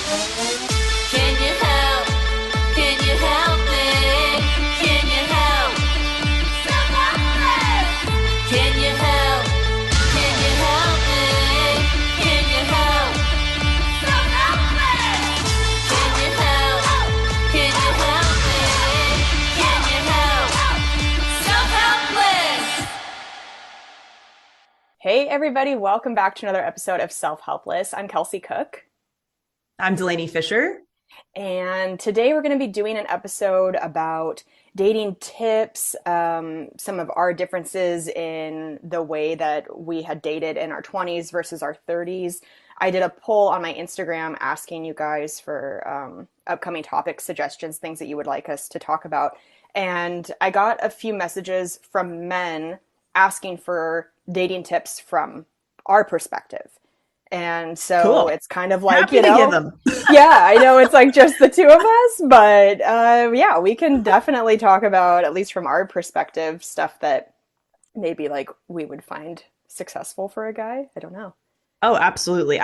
Can you help? Can you help me? Can you help? Self-Helpless! Can you help? Can you help me? Can you help? Self-Helpless! Can you help? Can you help me? Can you help? Self-Helpless! Hey, everybody, welcome back to another episode of Self-Helpless. I'm Kelsey Cook, I'm Delanie Fisher. and today we're going to be doing an episode about dating tips, some of our differences in the way that we had dated in our 20s versus our 30s. I did a poll on my Instagram asking you guys for upcoming topic suggestions, things that you would like us to talk about. And I got a few messages from men asking for dating tips from our perspective. And so Cool. it's kind of like, Happy to give them. yeah, I know it's like just the two of us, but yeah, we can definitely talk about, at least from our perspective, stuff that maybe like we would find successful for a guy. I don't know. Oh, absolutely.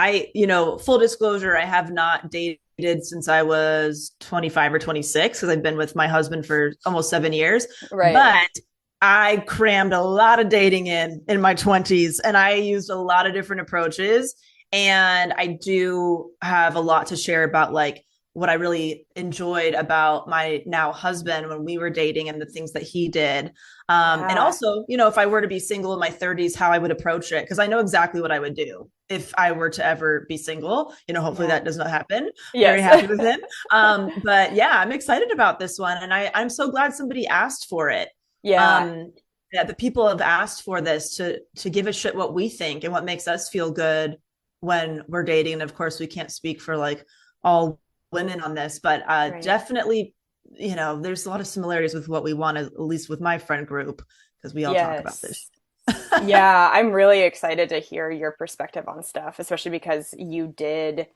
Full disclosure, I have not dated since I was 25 or 26 because I've been with my husband for almost 7 years. Right. But I crammed a lot of dating in my 20s and I used a lot of different approaches. And I do have a lot to share about like what I really enjoyed about my now husband when we were dating and the things that he did. And Yeah. also, if I were to be single in my 30s, how I would approach it, because I know exactly what I would do if I were to ever be single. Hopefully Yeah. that does not happen. Very Yes. happy with him. But yeah, I'm excited about this one. And I'm so glad somebody asked for it. Yeah. Um, yeah, the people have asked for this to give a shit what we think and what makes us feel good when we're dating. And of course, we can't speak for like all women on this, but Right. definitely, there's a lot of similarities with what we want, at least with my friend group, because we all talk about Yes. this. Yeah, I'm really excited to hear your perspective on stuff, especially because you did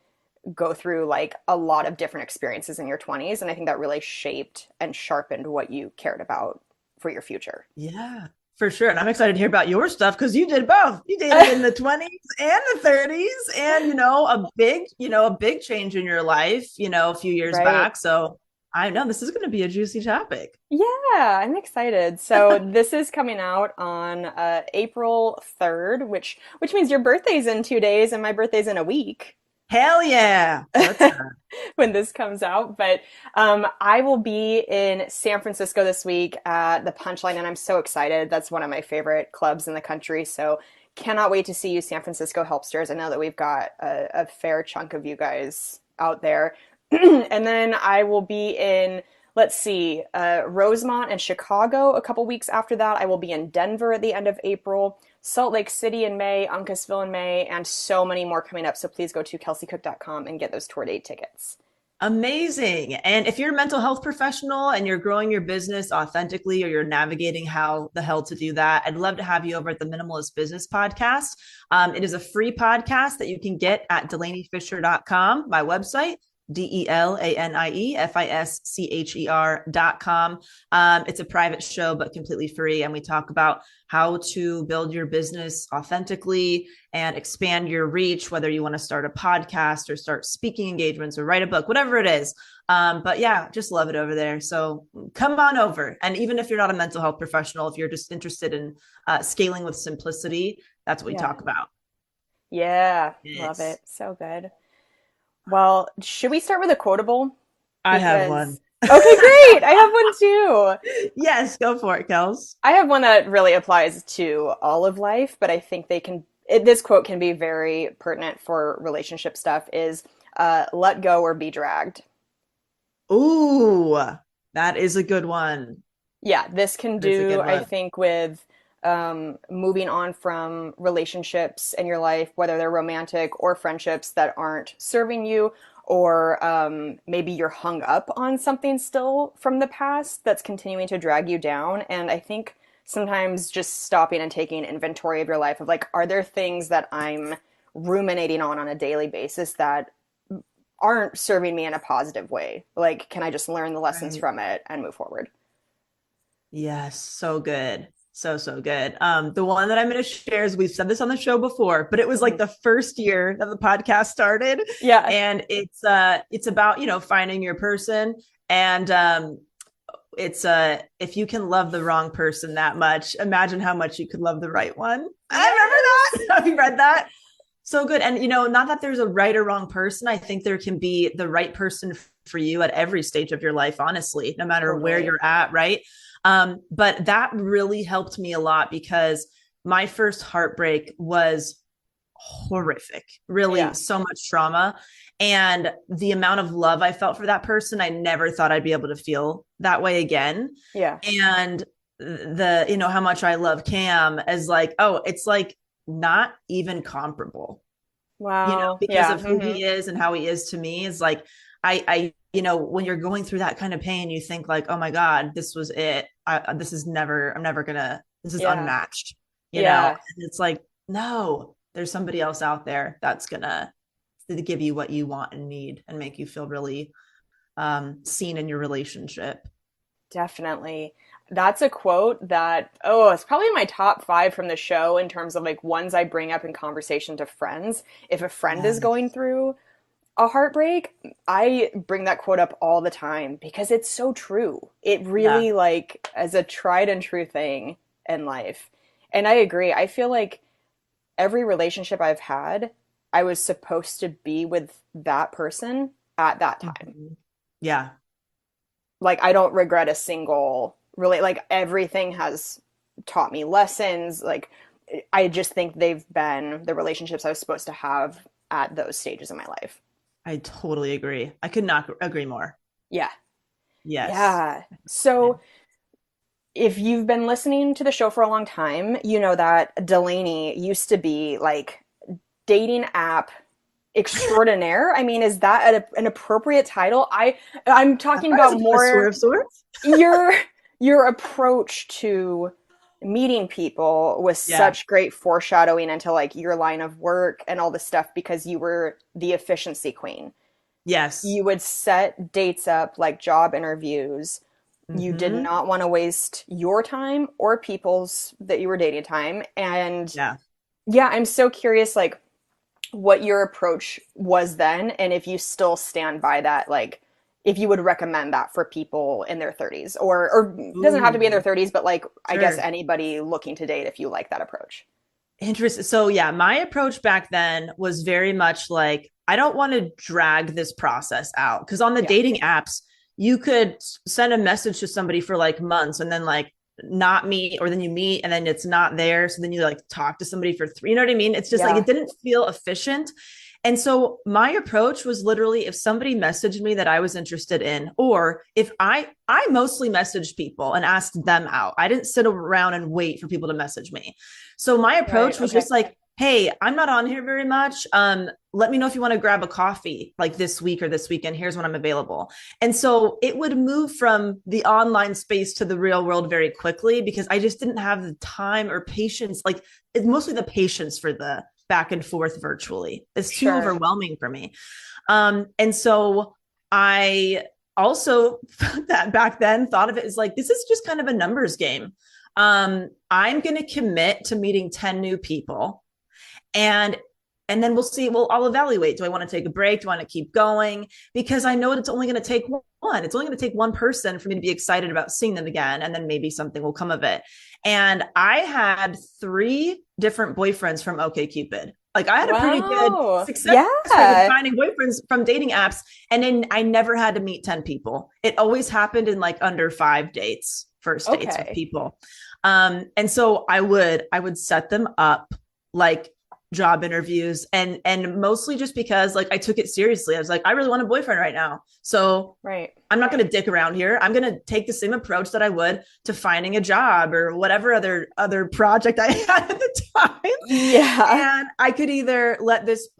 go through like a lot of different experiences in your 20s, and I think that really shaped and sharpened what you cared about for your future. Yeah, for sure. And I'm excited to hear about your stuff because you did both. You dated in the 20s and the 30s and a big change in your life, a few years Right. back. So I know this is going to be a juicy topic. Yeah, I'm excited. So this is coming out on April 3rd, which means your birthday's in 2 days and my birthday's in a week Hell yeah. What's that? when this comes out. But I will be in San Francisco this week at the Punchline, and I'm so excited. That's one of my favorite clubs in the country. So cannot wait to see you, San Francisco Helpsters. I know that we've got a fair chunk of you guys out there. And then I will be in, let's see, Rosemont and Chicago a couple weeks after that. I will be in Denver at the end of April, Salt Lake City in May, Uncasville in May, and so many more coming up. So please go to kelseycook.com and get those tour date tickets. Amazing. And if you're a mental health professional and you're growing your business authentically or you're navigating how the hell to do that, I'd love to have you over at the Minimalist Business Podcast. It is a free podcast that you can get at delaniefisher.com, my website. DELANIEFISCHER.com. It's a private show, but completely free. And we talk about how to build your business authentically and expand your reach, whether you want to start a podcast or start speaking engagements or write a book, whatever it is. But yeah, just love it over there. So come on over. And even if you're not a mental health professional, if you're just interested in scaling with simplicity, that's what we Yeah. talk about. Yeah, love Yes. it. So good. Well, should we start with a quotable? I have Because, one. okay, great. I have one too. Yes, go for it, Kels. I have one that really applies to all of life, but I think this quote can be very pertinent for relationship stuff is let go or be dragged. Ooh, that is a good one. Yeah, this can That is a do, good I one. think, with moving on from relationships in your life, whether they're romantic or friendships that aren't serving you, or maybe you're hung up on something still from the past that's continuing to drag you down. And I think sometimes just stopping and taking inventory of your life of like, are there things that I'm ruminating on a daily basis that aren't serving me in a positive way? Like, can I just learn the lessons Right. from it and move forward? Yes, so good. So good. The one that I'm going to share is, we've said this on the show before, but it was like the first year that the podcast started. Yeah. And it's about, finding your person. And it's if you can love the wrong person that much, imagine how much you could love the right one. I remember that. Have you read that? So good. And not that there's a right or wrong person. I think there can be the right person for you at every stage of your life, honestly, no matter where you're at, right? But that really helped me a lot, because my first heartbreak was horrific, really so much trauma. And the amount of love I felt for that person, I never thought I'd be able to feel that way again. Yeah. And how much I love Cam is like, oh, it's like not even comparable. Wow. Because of who he is and how he is to me. Is like, I when you're going through that kind of pain, you think like, oh my God, this was it. This is unmatched, and it's like, no, there's somebody else out there that's gonna give you what you want and need and make you feel really seen in your relationship. Definitely. That's a quote that, it's probably in my top 5 from the show in terms of like ones I bring up in conversation to friends. If a friend is going through a heartbreak, I bring that quote up all the time because it's so true. It really like as a tried and true thing in life. And I agree. I feel like every relationship I've had, I was supposed to be with that person at that time. Yeah. Like, I don't regret a single like everything has taught me lessons. Like, I just think they've been the relationships I was supposed to have at those stages in my life. I totally agree. I could not agree more. Yeah. Yes. Yeah. So if you've been listening to the show for a long time, you know that Delanie used to be like dating app extraordinaire. I mean, is that an appropriate title? I'm talking about more of sorts. your approach to meeting people was such great foreshadowing into like your line of work and all this stuff, because you were the efficiency queen. Yes. You would set dates up like job interviews. You did not want to waste your time or people's that you were dating time. And I'm so curious, like, what your approach was then, and if you still stand by that, like if you would recommend that for people in their 30s, or it doesn't have to be in their 30s, but like I guess anybody looking to date, if you like that approach. Interesting. So my approach back then was very much like, I don't want to drag this process out, because on the dating apps, you could send a message to somebody for like months and then like not meet, or then you meet and then it's not there. So then you like talk to somebody for 3, you know what I mean? It's just like, it didn't feel efficient. And so my approach was literally, if somebody messaged me that I was interested in, or if I mostly messaged people and asked them out. I didn't sit around and wait for people to message me. So my approach was just like, hey, I'm not on here very much. Let me know if you want to grab a coffee like this week or this weekend. Here's when I'm available. And so it would move from the online space to the real world very quickly, because I just didn't have the time or patience. Like, it's mostly the patience for the back and forth virtually. It's too overwhelming for me. And so I also that back then thought of it as like, this is just kind of a numbers game. I'm going to commit to meeting 10 new people. And then we'll see. Well, I'll evaluate. Do I want to take a break? Do I want to keep going? Because I know it's only going to take one. It's only going to take one person for me to be excited about seeing them again. And then maybe something will come of it. And I had 3 different boyfriends from OkCupid. Like, I had a pretty good success with finding boyfriends from dating apps. And then I never had to meet 10 people. It always happened in like under 5 dates, first dates with people. And so I would set them up like job interviews, and mostly just because like I took it seriously. I was like, I really want a boyfriend right now. So I'm not going to dick around here. I'm going to take the same approach that I would to finding a job or whatever other project I had at the time. Yeah. And I could either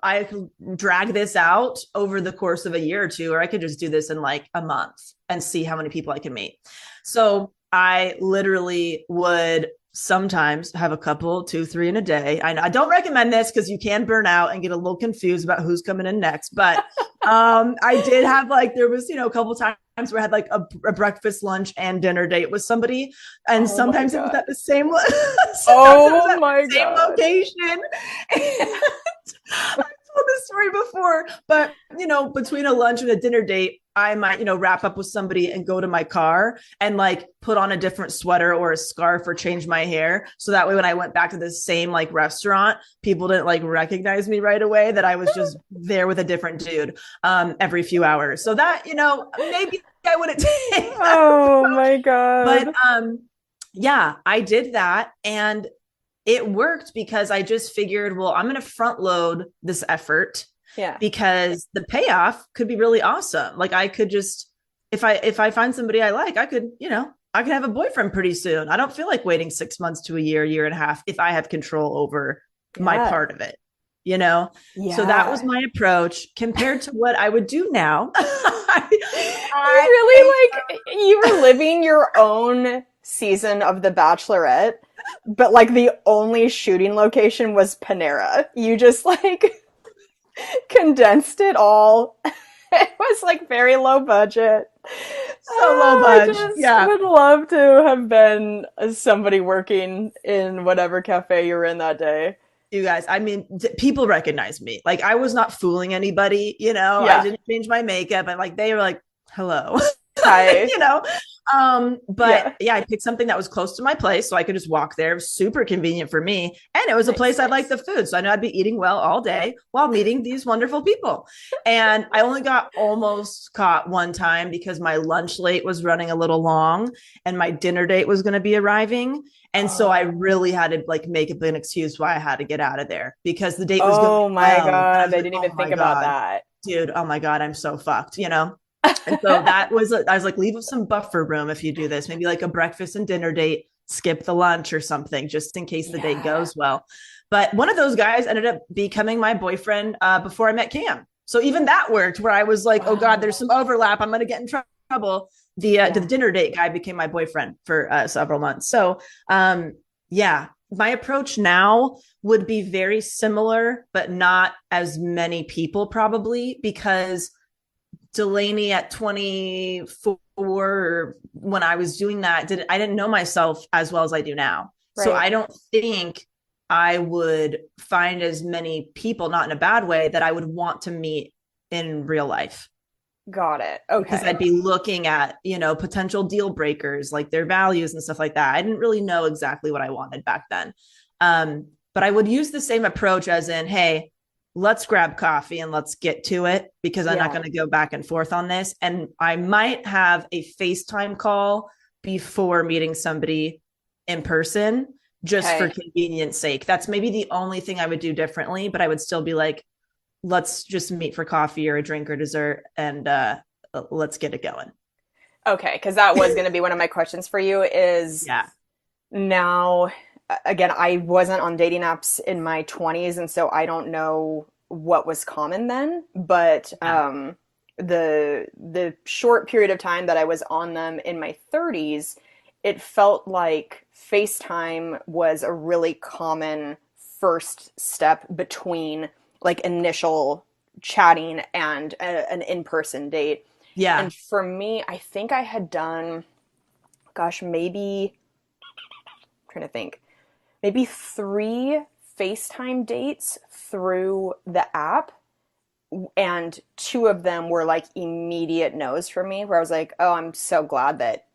I could drag this out over the course of a year or 2, or I could just do this in like a month and see how many people I can meet. So I literally would sometimes have a couple, 2, 3 in a day. I don't recommend this because you can burn out and get a little confused about who's coming in next, but I did have like, there was, a couple times where I had like a breakfast, lunch, and dinner date with somebody. And Oh my sometimes it was God. at the same, sometimes it was Oh at my the same God. location. And I've told this story before, but between a lunch and a dinner date, I might, wrap up with somebody and go to my car and like put on a different sweater or a scarf or change my hair. So that way, when I went back to the same like restaurant, people didn't like recognize me right away, that I was just there with a different dude every few hours. So that, maybe I wouldn't take that Oh approach. my God. But yeah, I did that. And it worked because I just figured, well, I'm going to front load this effort Yeah. because the payoff could be really awesome. Like I could just, if I find somebody I like, I could, I could have a boyfriend pretty soon. I don't feel like waiting 6 months to a year and a half if I have control over my Yeah. part of it, you know? So that was Yeah. my approach compared to what I would do now. You really like, you were living your own season of The Bachelorette, but like the only shooting location was Panera. You just like condensed it all. It was like very low budget. so low I budget. just Yeah. would love to have been somebody working in whatever cafe you were in that day. You guys, I mean, people recognize me. Like I was not fooling anybody, I Yeah. didn't change my makeup, and like they were like, hello. Hi. you know but Yeah. yeah, I picked something that was close to my place so I could just walk there. It was super convenient for me, and it was a Nice, place I liked nice. the food, so I know I'd be eating well all day while meeting these wonderful people. And I only got almost caught one time because my lunch late was running a little long and my dinner date was going to be arriving, and so I Oh. really had to like make up an excuse why I had to get out of there because the date was going Oh my well, and I God. was I like, didn't oh even my think about god, that. dude, oh my god, I'm so fucked. And so that was, I was like, leave some buffer room if you do this, maybe like a breakfast and dinner date, skip the lunch or something, just in case the date Yeah. goes well. But one of those guys ended up becoming my boyfriend before I met Cam. So even that worked, where I was like, oh God, there's Wow. some overlap, I'm going to get in trouble. The Yeah. dinner date guy became my boyfriend for several months. So yeah, my approach now would be very similar, but not as many people probably, because Delanie at 24, when I was doing that, I didn't know myself as well as I do now. So Right. I don't think I would find as many people, not in a bad way, that I would want to meet in real life, Got it. because Okay. I'd be looking at, potential deal breakers, like their values and stuff like that. I didn't really know exactly what I wanted back then. But I would use the same approach, as in, hey, let's grab coffee and let's get to it, because I'm not Yeah. going to go back and forth on this. And I might have a FaceTime call before meeting somebody in person, just for Okay. convenience sake. That's maybe the only thing I would do differently, but I would still be like, let's just meet for coffee or a drink or dessert, and let's get it going. Okay. Because that was going to be one of my questions for you is Yeah. now, again, I wasn't on dating apps in my 20s, and so I don't know what was common then, but Yeah. The short period of time that I was on them in my 30s, it felt like FaceTime was a really common first step between like initial chatting and an in-person date. Yeah. And for me, I think I had done, gosh, maybe, I'm trying to think, maybe 3 FaceTime dates through the app, and 2 of them were like immediate no's for me, where I was like, oh, I'm so glad that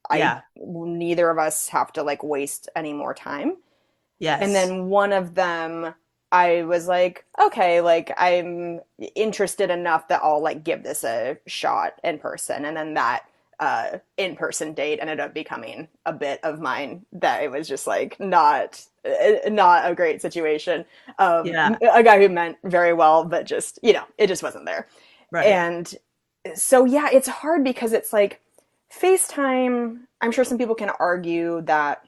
I Yeah. neither of us have to like waste any more time. And Yes. then one of them, I was like, okay, like I'm interested enough that I'll like give this a shot in person. And then that in-person date ended up becoming a bit of mine, that it was just like not a great situation. Yeah. A guy who meant very well, but just, it just wasn't there. Right. And so yeah, it's hard because it's like FaceTime, I'm sure some people can argue that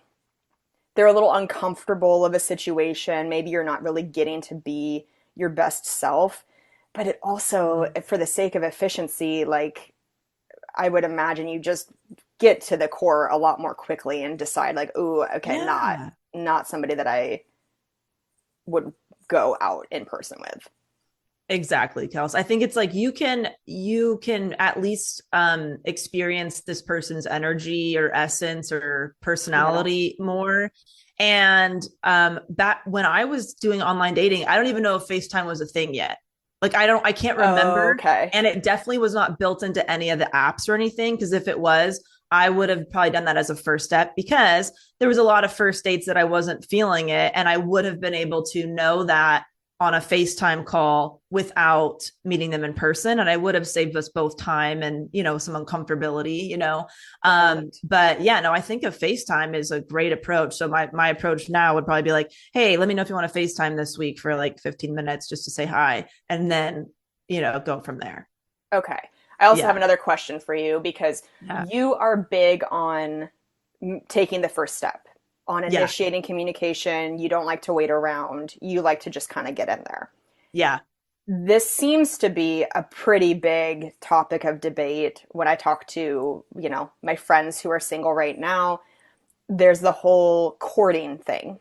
they're a little uncomfortable of a situation. Maybe you're not really getting to be your best self, but it also, for the sake of efficiency, like I would imagine you just get to the core a lot more quickly and decide like, ooh, okay, Yeah. not somebody that I would go out in person with. Exactly, Kels. I think it's like you can at least experience this person's energy or essence or Yeah. personality more. And back when I was doing online dating, I don't even know if FaceTime was a thing yet. Like I can't Oh, remember. okay. And it definitely was not built into any of the apps or anything. Because if it was, I would have probably done that as a first step because there was a lot of first dates that I wasn't feeling it. And I would have been able to know that on a FaceTime call without meeting them in person. And I would have saved us both time and, some uncomfortability. Right. But yeah, no, I think a FaceTime is a great approach. So my approach now would probably be like, hey, let me know if you want to FaceTime this week for like 15 minutes just to say hi. And then, go from there. Okay. I also have Yeah. another question for you because Yeah. you are big on taking the first step, on Yeah. initiating communication. You don't like to wait around. You like to just kind of get in there. Yeah. This seems to be a pretty big topic of debate when I talk to, my friends who are single right now. There's the whole courting thing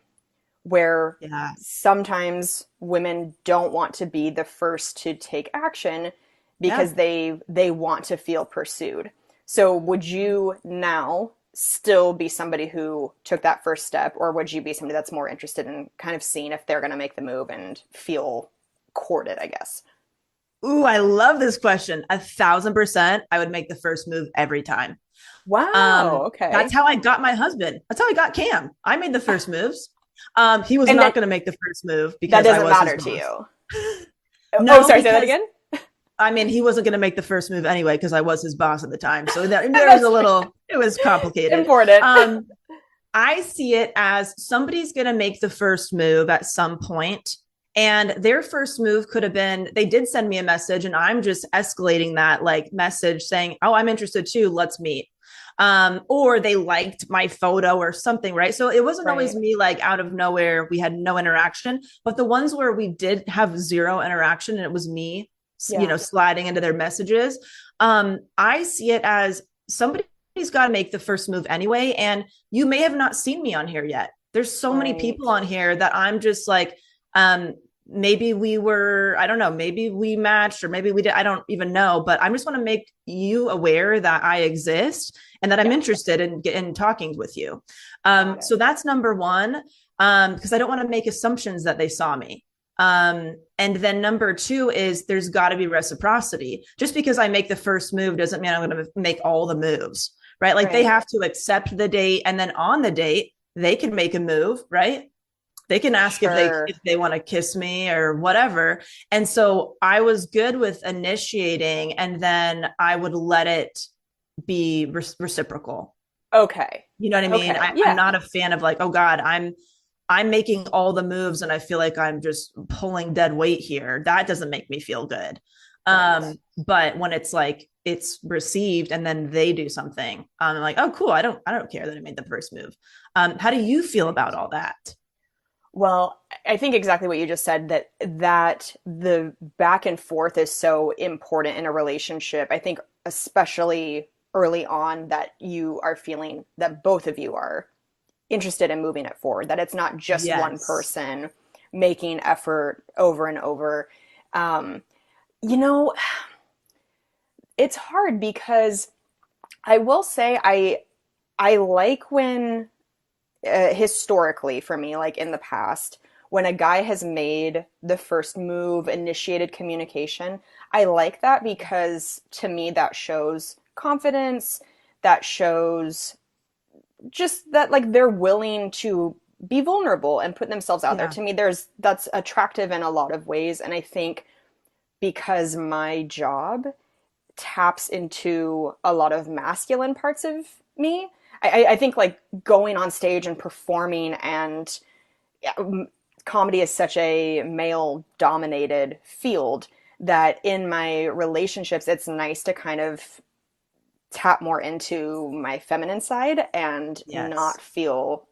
where Yeah. sometimes women don't want to be the first to take action Yeah. because they want to feel pursued. So would you now still be somebody who took that first step, or would you be somebody that's more interested in kind of seeing if they're going to make the move and feel courted, I guess? Ooh, I love this question. 1,000%. I would make the first move every time. Wow, That's okay. how I got my husband. That's how I got Cam. I made the first moves. He was And not that going to make the first move that because I doesn't was his matter to boss. you. Oh, No, sorry, say that because again. I mean, he wasn't going to make the first move anyway because I was his boss at the time. So there was That's a little, it was complicated. important. Um, I see it as somebody's going to make the first move at some point, and their first move could have been they did send me a message, and I'm just escalating that like message saying, "Oh, I'm interested too. Let's meet." Or they liked my photo or something, right? So it wasn't always Right. me like out of nowhere. We had no interaction, but the ones where we did have zero interaction and it was me, Yeah. sliding into their messages. I see it as somebody's got to make the first move anyway. And you may have not seen me on here yet. There's so many Right. people on here that I'm just like, maybe we were, I don't know, maybe we matched or maybe we did. I don't even know, but I just want to make you aware that I exist and that I'm Yeah. interested in talking with you. Got it. So that's number one, because I don't want to make assumptions that they saw me. And then number two is there's got to be reciprocity. Just because I make the first move doesn't mean I'm going to make all the moves, right? Like they Right. have to accept the date, and then on the date they can make a move, right? They can ask if they Sure. if they want to kiss me or whatever. And so I was good with initiating, and then I would let it be reciprocal. Okay. You know what I mean? Okay. I'm Yeah. not a fan of like, oh God, I'm making all the moves and I feel like I'm just pulling dead weight here. That doesn't make me feel good. Right. But when it's like it's received and then they do something, I'm like, oh cool. I don't care that I made the first move. How do you feel Right. about all that? Well, I think exactly what you just said, that the back and forth is so important in a relationship. I think especially early on that you are feeling that both of you are interested in moving it forward, that it's not just one Yes. person making effort over and over. Um, you know, it's hard because I will say I like when historically for me, like in the past, when a guy has made the first move, initiated communication, I like that because to me that shows confidence, that shows just that like they're willing to be vulnerable and put themselves out there. Yeah. To me, that's attractive in a lot of ways, and I think because my job taps into a lot of masculine parts of me. I think like going on stage and performing and yeah, comedy is such a male dominated field that in my relationships, it's nice to kind of tap more into my feminine side and Yes. not feel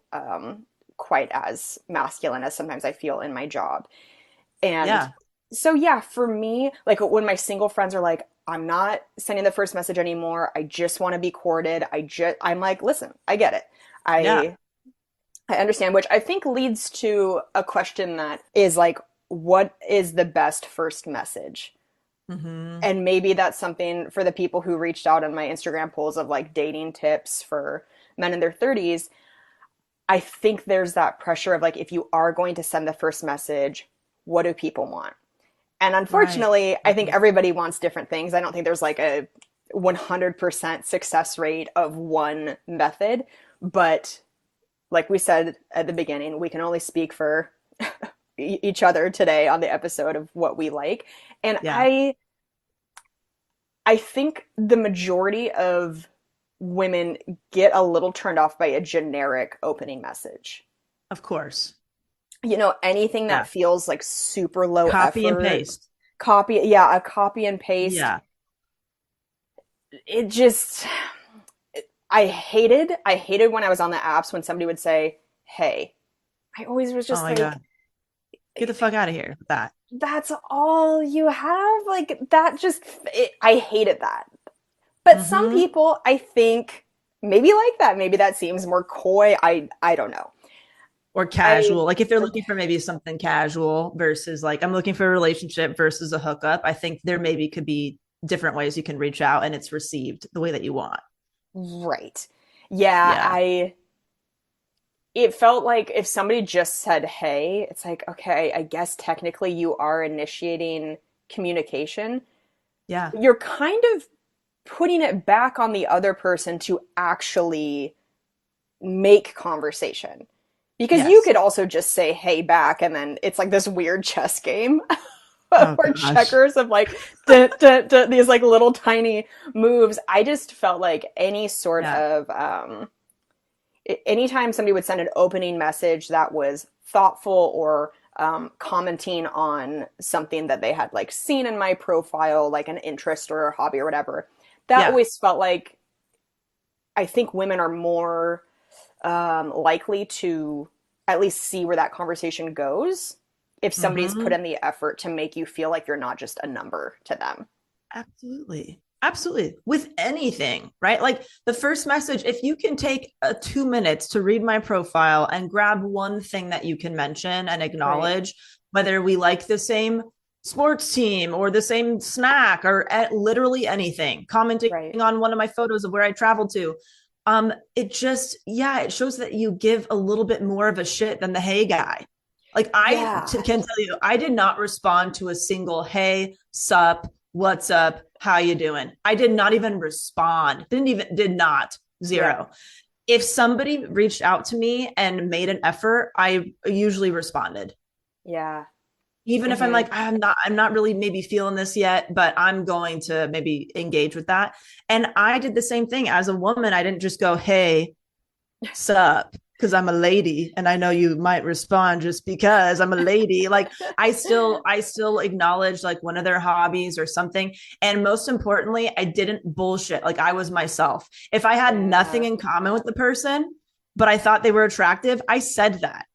quite as masculine as sometimes I feel in my job. And Yeah. so, yeah, for me, like when my single friends are like, I'm not sending the first message anymore. I just want to be courted. I'm like, listen, I get it. Yeah. I understand, which I think leads to a question that is like, what is the best first message? Mm-hmm. And maybe that's something for the people who reached out on my Instagram polls of like dating tips for men in their 30s. I think there's that pressure of like, if you are going to send the first message, what do people want? And Right. unfortunately, I think everybody wants different things. I don't think there's like a 100% success rate of one method. But like we said at the beginning, we can only speak for each other today on the episode of what we like. And Yeah, I think the majority of women get a little turned off by a generic opening message. of course. You know, anything Yeah. that feels like super low Copy and effort, paste. copy, yeah, a copy and paste. Yeah. It just, I hated when I was on the apps when somebody would say, "Hey." I always was Oh just my like, God. Get the fuck out of here with that. that's all you have? Like, that just, I hated that. But some Mm-hmm. people, I think, maybe like that. Maybe that seems more coy. I don't know. Or I casual. Like if they're looking for maybe something casual versus like I'm looking for a relationship versus a hookup, I think there maybe could be different ways you can reach out and it's received the way that you want. right. Yeah, Yeah. I it felt like if somebody just said, "Hey," it's like, okay, I guess technically you are initiating communication. Yeah. You're kind of putting it back on the other person to actually make conversation. Because you Yes. could also just say "hey" back, and then it's like this weird chess game Oh or gosh. checkers of like duh, duh, duh, these like little tiny moves. I just felt like any sort Yeah. of anytime somebody would send an opening message that was thoughtful or commenting on something that they had like seen in my profile, like an interest or a hobby or whatever, that Yeah. always felt like I think women are more likely to at least see where that conversation goes if somebody's put Mm-hmm. in the effort to make you feel like you're not just a number to them. Absolutely. Absolutely. With anything, right? Like the first message, if you can take 2 minutes to read my profile and grab one thing that you can mention and Right. acknowledge, whether we like the same sports team or the same snack or literally anything, commenting Right. on one of my photos of where I traveled to. It just, yeah, it shows that you give a little bit more of a shit than the hey guy. Like Yeah. can tell you, I did not respond to a single hey, sup, what's up, how you doing. I did not even respond. Did not, Yep. zero. If somebody reached out to me and made an effort, I usually responded. Yeah. Even if I'm Hmm. like, I'm not really maybe feeling this yet, but I'm going to maybe engage with that. And I did the same thing as a woman. I didn't just go, hey, sup, because I'm a lady and I know you might respond just because I'm a lady. Like I still acknowledge like one of their hobbies or something. And most importantly, I didn't bullshit. Like I was myself. If I had nothing Yeah. in common with the person, but I thought they were attractive, I said that.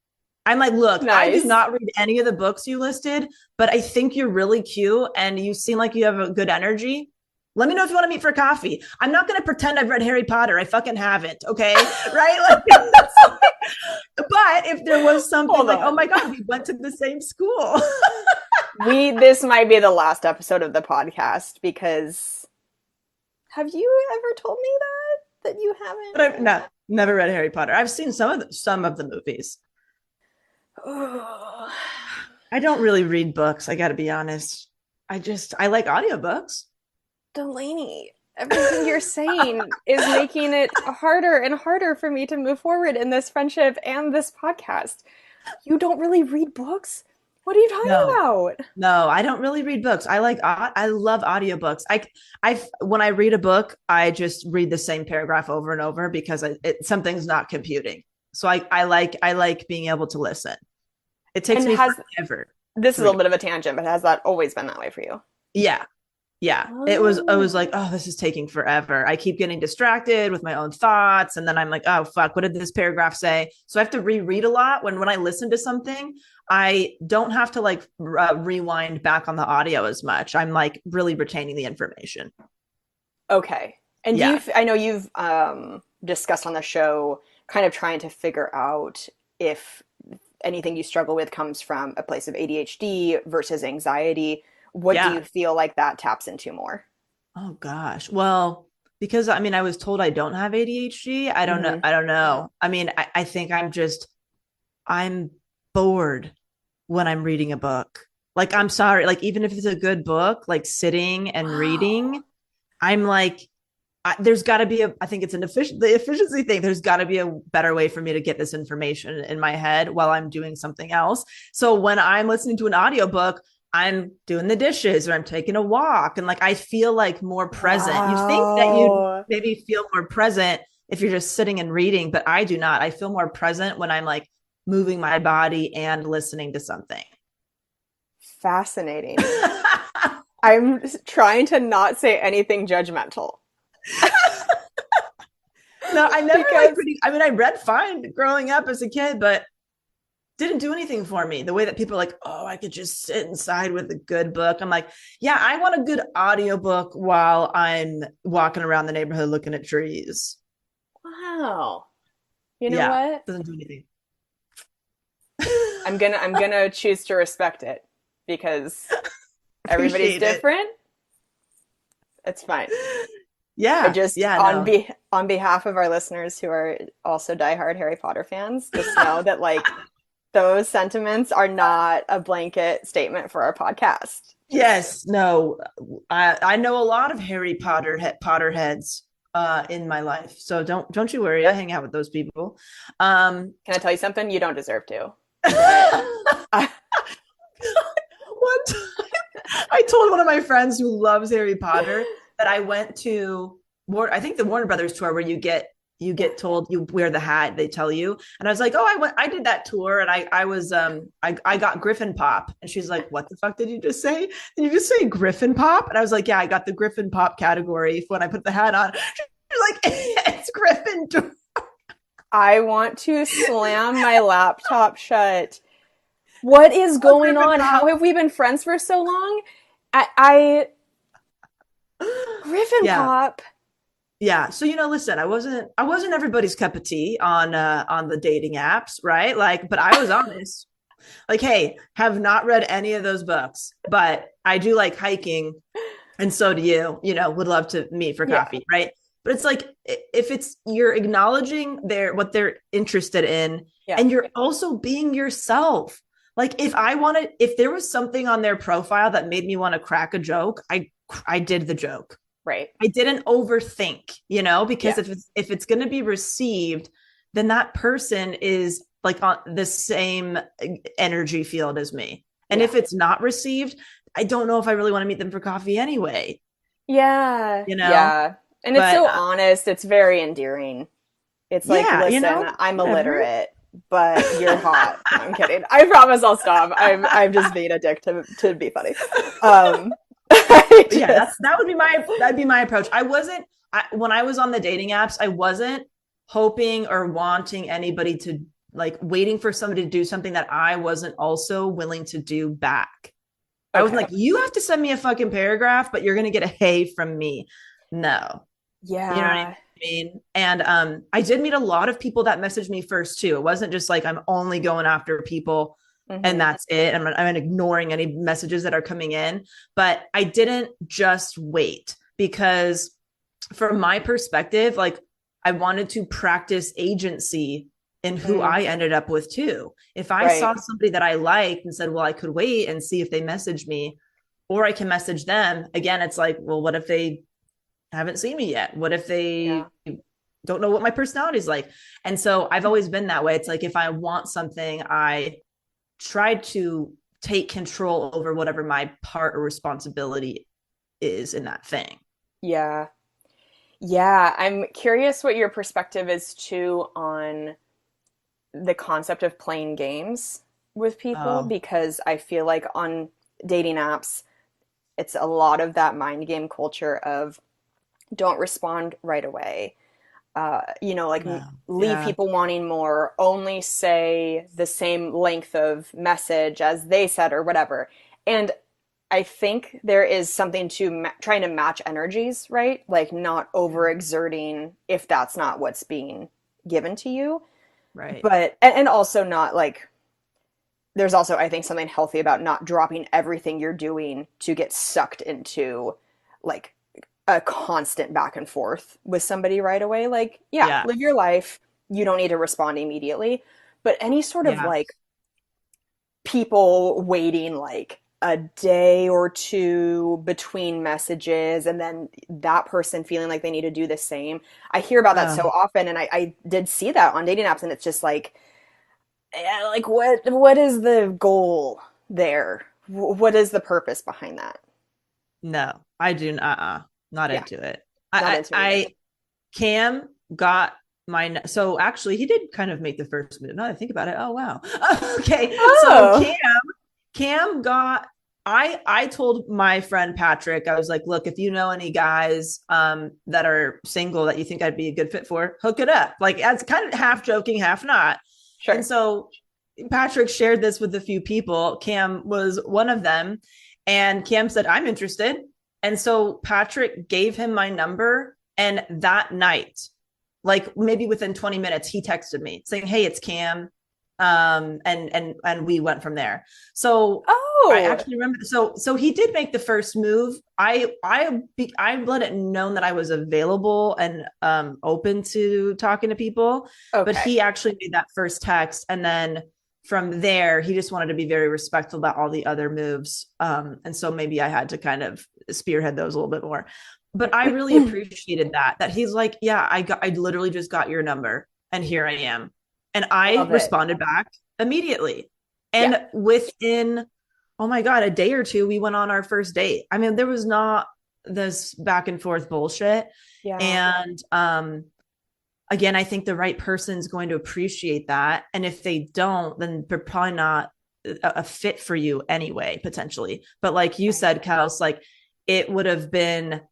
I'm like, look, I do Nice. not read any of the books you listed, but I think you're really cute and you seem like you have a good energy. Let me know if you want to meet for coffee. I'm not going to pretend I've read Harry Potter. I fucking haven't. Okay. Right. Like, but if there was something Hold like, oh on. my God, we went to the same school. This might be the last episode of the podcast because have you ever told me that you But I've haven't? not, never read Harry Potter. I've seen some of the movies. Oh, I don't really read books. I got to be honest. I like audiobooks. Delaney, everything you're saying is making it harder and harder for me to move forward in this friendship and this podcast. You don't really read books? What are you talking No, about? no, I don't really read books. I love audiobooks. When I read a book, I just read the same paragraph over and over because something's not computing. So I like being able to listen. It takes And me has forever this is to a little read. bit of a tangent, but has that always been that way for you? Yeah. Yeah. I was Oh. like, oh, this is taking forever. I keep getting distracted with my own thoughts. And then I'm like, oh fuck, what did this paragraph say? So I have to reread a lot when I listen to something. I don't have to like rewind back on the audio as much. I'm like really retaining the information. Okay. And Yeah. I know you've discussed on the show kind of trying to figure out if anything you struggle with comes from a place of ADHD versus anxiety. What do Yeah. you feel like that taps into more? Oh gosh. Well, because I mean, I was told I don't have ADHD. I don't know. Hmm. I don't know. I mean, I think I'm bored when I'm reading a book. Like, I'm sorry. Like, even if it's a good book, like sitting and Wow. reading, I'm like, there's got to be a, I think it's the efficiency thing. There's got to be a better way for me to get this information in my head while I'm doing something else. So when I'm listening to an audiobook, I'm doing the dishes or I'm taking a walk. And like, I feel like more present. You'd think that you'd Wow. maybe feel more present if you're just sitting and reading, but I do not. I feel more present when I'm like moving my body and listening to something. Fascinating. I'm trying to not say anything judgmental No, I never like because reading. I mean, I read fine growing up as a kid, but didn't do anything for me. The way that people are like, oh, I could just sit inside with a good book. I'm like, yeah, I want a good audiobook while I'm walking around the neighborhood looking at trees. wow. You know Yeah, what? doesn't do anything. I'm gonna choose to respect it because everybody's Appreciate it. different. It's fine. I Yeah, just yeah, no. on behalf of our listeners who are also diehard Harry Potter fans, just know that like those sentiments are not a blanket statement for our podcast. Just Yes, no. I know a lot of Harry Potter heads in my life. So don't you worry. I hang out with those people. Um can I tell you something? You don't deserve to. But one time I told one of my friends who loves Harry Potter that I went to I think the Warner Brothers tour where you get told you wear the hat, they tell you. And I was like, oh, I did that tour and I was I got Griffin Pop. And she's like, what the fuck did you just say? Did you just say Griffin Pop? And I was like, yeah, I got the Griffin Pop category when I put the hat on. She's like, it's Griffin. I want to slam my laptop shut. What is going Griffin on? How Pop. have we been friends for so long? I Griffin Yeah. Pop. Yeah. So, listen, I wasn't everybody's cup of tea on the dating apps, right? Like, but I was honest. Like, hey, have not read any of those books, but I do like hiking, and so do you. Would love to meet for Yeah, coffee, right? But it's like if it's you're acknowledging what they're interested in, yeah, and you're also being yourself. Like if there was something on their profile that made me want to crack a joke, I did the joke. right. I didn't overthink, because Yeah, if it's going to be received, then that person is like on the same energy field as me. And yeah, if it's not received, I don't know if I really want to meet them for coffee anyway, yeah, you know? yeah. And it's But so honest. It's very endearing. It's like, yeah, listen, I'm whatever. illiterate, but you're hot. No, I'm kidding. I promise I'll stop. I'm just being a dick to be funny. Um, I But yeah, just that'd be my approach. When I was on the dating apps, I wasn't hoping or wanting anybody to like waiting for somebody to do something that I wasn't also willing to do back. I was okay. like, you have to send me a fucking paragraph, but you're gonna get a hey from me. No. You know what I Yeah. mean? And I did meet a lot of people that messaged me first too. It wasn't just like I'm only going after people and Hmm. that's it. I'm ignoring any messages that are coming in. But I didn't just wait because from my perspective, like I wanted to practice agency in who Mm, I ended up with too. If I right. saw somebody that I liked and said, well, I could wait and see if they message me, or I can message them. Again, it's like, well, what if they haven't seen me yet? What if Yeah. they don't know what my personality is like? And so I've always been that way. It's like if I want something, I try to take control over whatever my part or responsibility is in that thing. Yeah. Yeah. I'm curious what your perspective is too on the concept of playing games with people Oh, because I feel like on dating apps, it's a lot of that mind game culture of don't respond right away. Like no. leave Yeah. people wanting more, only say the same length of message as they said or whatever. And I think there is something to trying to match energies, right? Like not overexerting if that's not what's being given to you, Right. but and also not like there's also, I think, something healthy about not dropping everything you're doing to get sucked into like a constant back and forth with somebody right away. Like, yeah, Yeah. live your life. You don't need to respond immediately. But any sort of Yeah. like people waiting like a day or two between messages and then that person feeling like they need to do the same. I hear about that so Oh, often, and I did see that on dating apps, and it's just like, yeah, like what is the goal there? What is the purpose behind that? no, I do not, not Yeah, into it. not I, into it I, either. I Cam got so actually he did kind of make the first move. Now that I think about it, oh wow. Okay. So Oh, Cam got I told my friend Patrick, I was like, look, if you know any guys that are single that you think I'd be a good fit for, hook it up. Like it's kind of half joking, half not. And sure. so Patrick shared this with a few people. Cam was one of them. And Cam said, I'm interested. And so Patrick gave him my number. And that night, like maybe within 20 minutes, he texted me saying, hey, it's Cam. And we went from there. So I Oh, actually remember. So he did make the first move. I let it known that I was available and open to talking to people, but okay. he actually made that first text, and then from there he just wanted to be very respectful about all the other moves. And so maybe I had to kind of spearhead those a little bit more. But I really appreciated that he's like, yeah, I literally just got your number and here I am. And I Love it. responded back immediately. Yeah. And within, oh my God, a day or two, we went on our first date. I mean, there was not this back and forth bullshit. Yeah. And again, I think the right person's going to appreciate that. And if they don't, then they're probably not a fit for you anyway, potentially. But like you Right. said, Kels, like it would have been,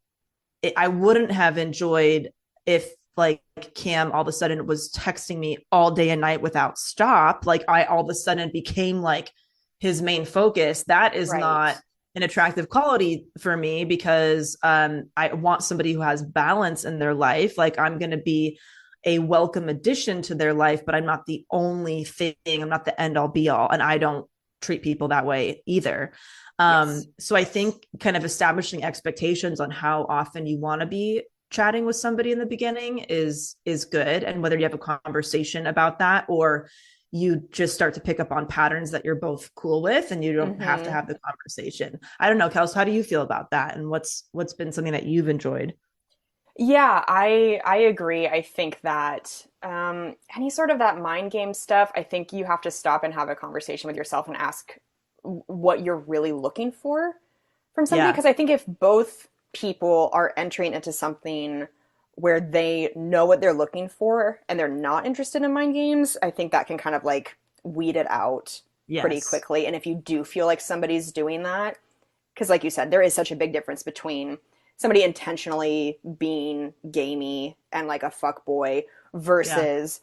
I wouldn't have enjoyed if like Cam all of a sudden was texting me all day and night without stop. Like I all of a sudden became like his main focus. That is Right. not an attractive quality for me because I want somebody who has balance in their life. Like I'm going to be a welcome addition to their life, but I'm not the only thing. I'm not the end all be all. And I don't treat people that way either. Yes. So I think kind of establishing expectations on how often you want to be chatting with somebody in the beginning is good. And whether you have a conversation about that or you just start to pick up on patterns that you're both cool with and you don't have to Hmm. have the conversation. I don't know, Kels, how do you feel about that? And what's been something that you've enjoyed? Yeah, I agree. I think that any sort of that mind game stuff, I think you have to stop and have a conversation with yourself and ask what you're really looking for from somebody. Yeah. Because I think if both people are entering into something where they know what they're looking for and they're not interested in mind games, I think that can kind of like weed it out pretty Yes. quickly. And if you do feel like somebody's doing that, because like you said, there is such a big difference between somebody intentionally being gamey and like a fuck boy Yeah. versus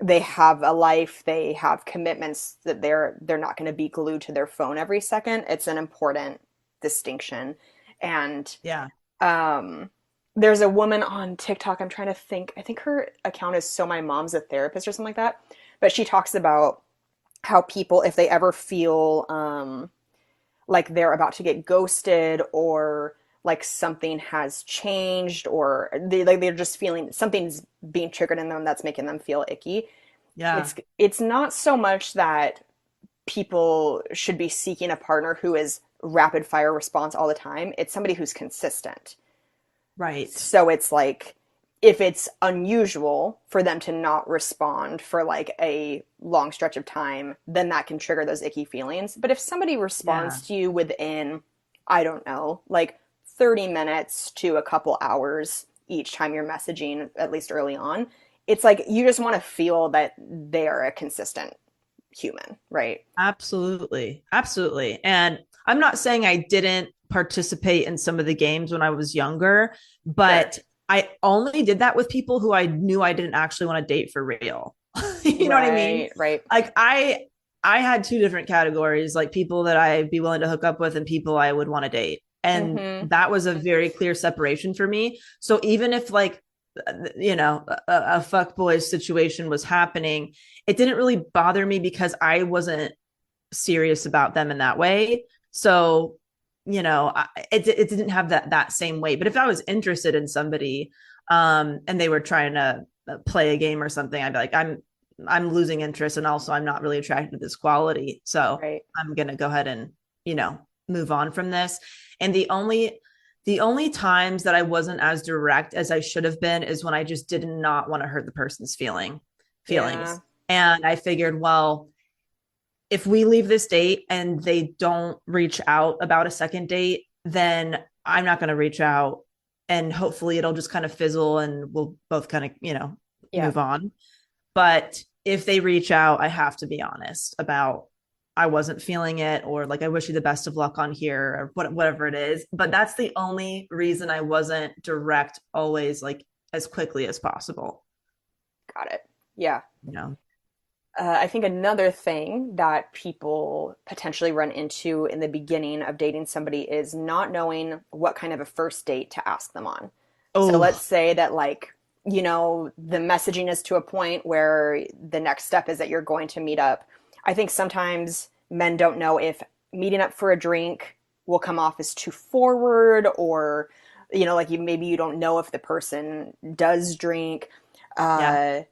they have a life, they have commitments that they're not going to be glued to their phone every second. It's an important distinction. And Yeah. um there's a woman on TikTok, I'm trying to think. I think her account is So My Mom's a Therapist or something like that. But she talks about how people, if they ever feel like they're about to get ghosted or like something has changed or they're just feeling something's being triggered in them that's making them feel icky. Yeah. It's not so much that people should be seeking a partner who is rapid fire response all the time. It's somebody who's consistent. Right. So it's like if it's unusual for them to not respond for like a long stretch of time, then that can trigger those icky feelings. But if somebody Yeah. responds to you within, I don't know, like 30 minutes to a couple hours each time you're messaging, at least early on, it's like you just want to feel that they are a consistent human, right? Absolutely. Absolutely. And I'm not saying I didn't participate in some of the games when I was younger, Sure. but I only did that with people who I knew I didn't actually want to date for real. You know what I mean? Right, right. Like I had two different categories, like people that I'd be willing to hook up with and people I would want to date. And Mm-hmm. that was a very clear separation for me. So even if like a fuck boy situation was happening, it didn't really bother me because I wasn't serious about them in that way. So, it didn't have that same weight. But if I was interested in somebody, and they were trying to play a game or something, I'd be like, I'm losing interest, and also I'm not really attracted to this quality. So Right. I'm gonna go ahead and, move on from this. And the only times that I wasn't as direct as I should have been is when I just did not want to hurt the person's feelings. Yeah. And I figured, well, if we leave this date and they don't reach out about a second date, then I'm not going to reach out, and hopefully it'll just kind of fizzle and we'll both kind of, Yeah. move on. But if they reach out, I have to be honest about, I wasn't feeling it, or like, I wish you the best of luck on here, or whatever it is. But that's the only reason I wasn't direct always, like as quickly as possible. Got it. Yeah. You know? I think another thing that people potentially run into in the beginning of dating somebody is not knowing what kind of a first date to ask them on. So Oh, let's say that, like, the messaging is to a point where the next step is that you're going to meet up. I think sometimes men don't know if meeting up for a drink will come off as too forward, or, like, maybe you don't know if the person does drink. yeah,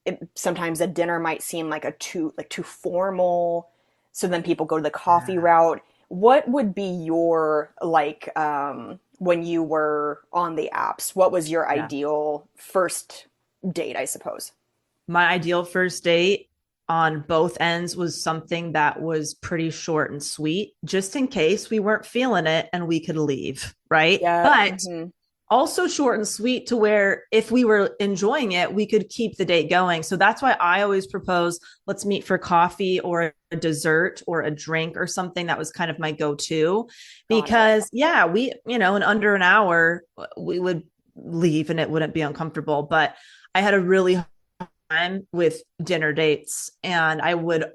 Uh, Sometimes a dinner might seem like too formal, so then people go to the coffee yeah, route. What would be your, like, when you were on the apps, what was your yeah. ideal first date, I suppose? My ideal first date on both ends was something that was pretty short and sweet, just in case we weren't feeling it and we could leave, right? Yeah. But Hmm. also short and sweet to where if we were enjoying it, we could keep the date going. So that's why I always propose, let's meet for coffee or a dessert or a drink or something. That was kind of my go-to, Got it. because we, in under an hour, we would leave and it wouldn't be uncomfortable. But I had a really hard time with dinner dates, and I would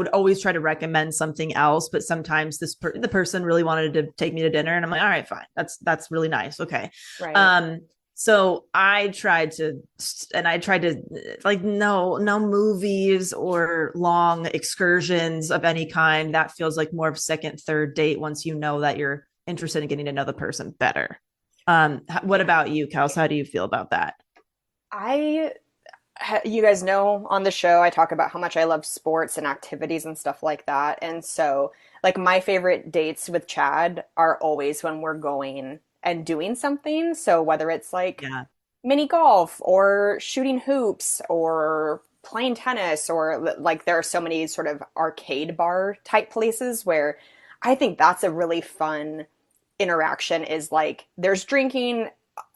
always try to recommend something else, but sometimes the person really wanted to take me to dinner, and I'm like, all right, fine, that's really nice, okay. Right. um so I tried to like, no movies or long excursions of any kind. That feels like more of second, third date, once you know that you're interested in getting to know the person better. What Yeah. about you, Kels? How do you feel about that? I You guys know on the show I talk about how much I love sports and activities and stuff like that. And so, like, my favorite dates with Chad are always when we're going and doing something. So whether it's like Yeah, mini golf or shooting hoops or playing tennis, or like, there are so many sort of arcade bar type places where I think that's a really fun interaction, is like, there's drinking,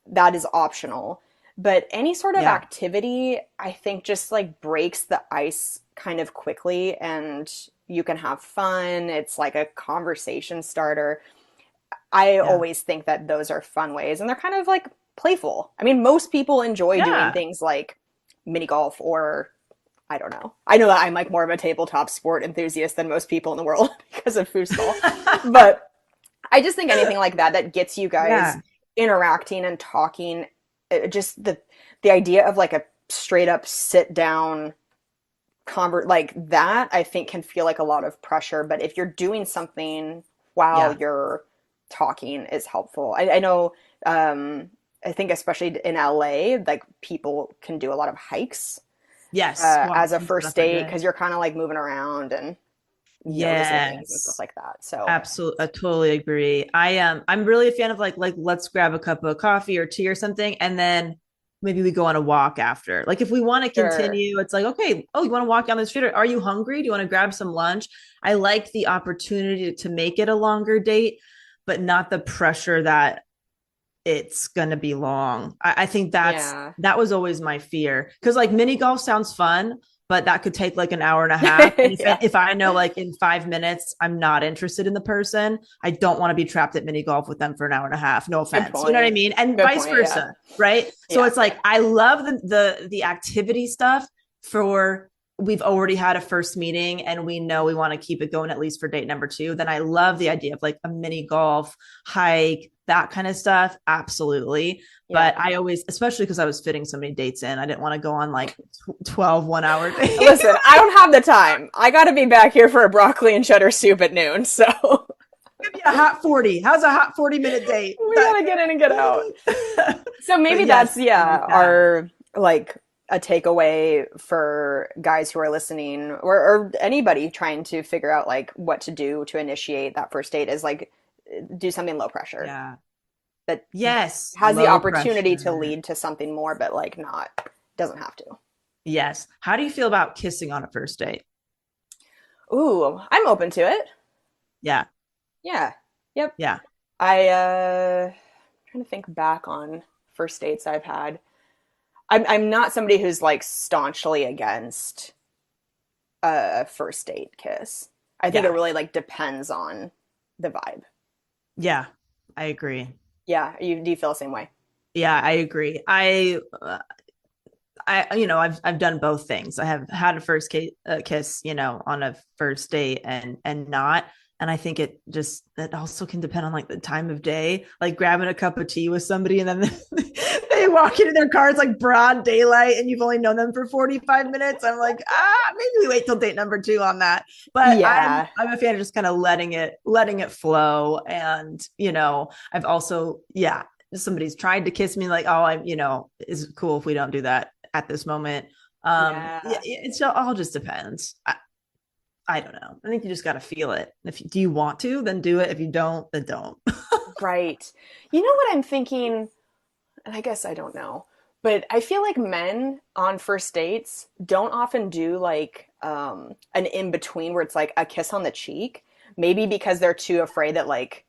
that is optional, but any sort of yeah, activity, I think, just like breaks the ice kind of quickly, and you can have fun. It's like a conversation starter. I yeah, always think that those are fun ways, and they're kind of like playful. I mean, most people enjoy doing yeah. things like mini golf, or I don't know. I know that I'm like more of a tabletop sport enthusiast than most people in the world because of foosball, but I just think anything like that that gets you guys Yeah, interacting and talking, just the idea of like a straight up sit down convert like that, I think can feel like a lot of pressure. But if you're doing something while yeah. you're talking, is helpful. I know, I think especially in LA, like, people can do a lot of hikes Yes, as walks a and first stuff are date, good. because you're kind of like moving around and noticing things and stuff Yes, like that. So absolutely. I totally agree. I'm really a fan of like let's grab a cup of coffee or tea or something, and then maybe we go on a walk after. Like, if we want to sure. continue, it's like, okay, oh, you want to walk down the street? Or are you hungry? Do you want to grab some lunch? I like the opportunity to make it a longer date, but not the pressure that it's gonna be long. I think Yeah. that was always my fear, because like mini golf sounds fun, but that could take like an hour and a half. And Yeah. if I know like in 5 minutes I'm not interested in the person, I don't want to be trapped at mini golf with them for an hour and a half. No Good offense, you know what I point. mean? And Good vice point. Yeah. versa, right? So Yeah. it's like, I love the activity stuff for, we've already had a first meeting and we know we want to keep it going at least for date number two. Then I love the idea of like a mini golf hike, that kind of stuff, absolutely. Yeah. But I always, especially because I was fitting so many dates in, I didn't want to go on like 12 1 hour dates. Listen, I don't have the time. I got to be back here for a broccoli and cheddar soup at noon. So Give me a hot 40. How's a hot 40-minute date? we got to get in and get out. So maybe Yes, that's, yeah, like that. our like a takeaway for guys who are listening or anybody trying to figure out like what to do to initiate that first date is like do something low pressure Yeah. that Yes. has the Low opportunity to pressure. lead to something more, but like not, doesn't have to. Yes. How do you feel about kissing on a first date? Ooh, I'm open to it. Yeah. Yeah. Yep. Yeah. Trying to think back on first dates I've had. I'm not somebody who's like staunchly against a first date kiss. I think it Yeah. really like depends on the vibe. Yeah. I agree. Yeah, do you feel the same way? Yeah, I agree. I've done both things. I have had a kiss, on a first date and not. And I think it also can depend on like the time of day, like grabbing a cup of tea with somebody and then they walk into their car, it's like broad daylight and you've only known them for 45 minutes. I'm like, maybe we wait till date number 2 on that. But Yeah. I'm a fan of just kind of letting it flow. And, I've also, yeah, somebody's tried to kiss me like, oh, is it cool if we don't do that at this moment? Yeah. It all just depends. I don't know. I think you just got to feel it. Do you want to, then do it. If you don't, then don't. Right. You know what I'm thinking? And I guess I don't know, but I feel like men on first dates don't often do like an in between where it's like a kiss on the cheek. Maybe because they're too afraid that like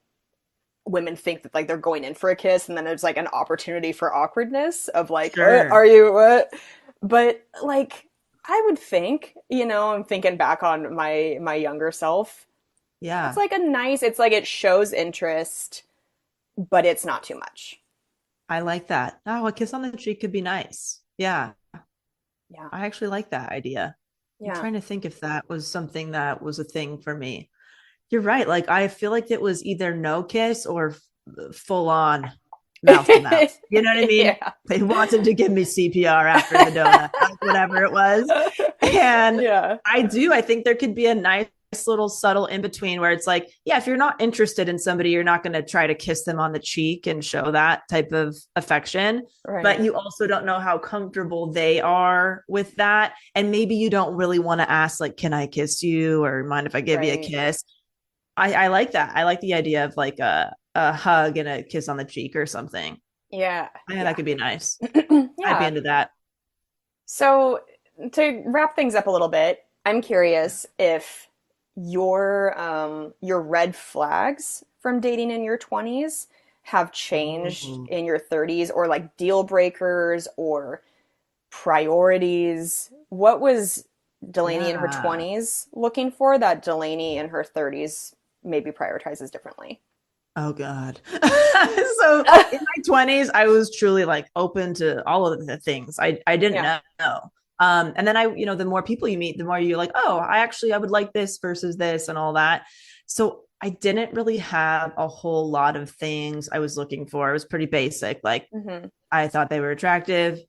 women think that like they're going in for a kiss and then there's like an opportunity for awkwardness of like, Sure. Are you what? But like I would think, I'm thinking back on my younger self. Yeah. It's like it shows interest, but it's not too much. I like that. Oh, a kiss on the cheek could be nice. Yeah. Yeah. I actually like that idea. I'm Yeah. trying to think if that was something that was a thing for me. You're right. Like, I feel like it was either no kiss or full on mouth to mouth. You know what I mean? Yeah. They wanted to give me CPR after the donut, whatever it was. And Yeah. I think there could be a nice little subtle in between where it's like, yeah, if you're not interested in somebody, you're not going to try to kiss them on the cheek and show that type of affection. Right. But you also don't know how comfortable they are with that. And maybe you don't really want to ask, like, can I kiss you? Or mind if I give you a Right. kiss? I like that. I like the idea of like a hug and a kiss on the cheek or something. Yeah. Yeah, that could be nice. Yeah. I'd be into that. So to wrap things up a little bit, I'm curious if your red flags from dating in your 20s have changed Ooh. in your 30s or like deal breakers or priorities. What was Delanie in her Yeah. 20s looking for that Delanie in her 30s maybe prioritizes differently? Oh God. So in my 20s, I was truly like open to all of the things. I didn't Yeah. know. And then the more people you meet, the more you're like, oh, I would like this versus this and all that. So I didn't really have a whole lot of things I was looking for. It was pretty basic. Like Hmm. I thought they were attractive.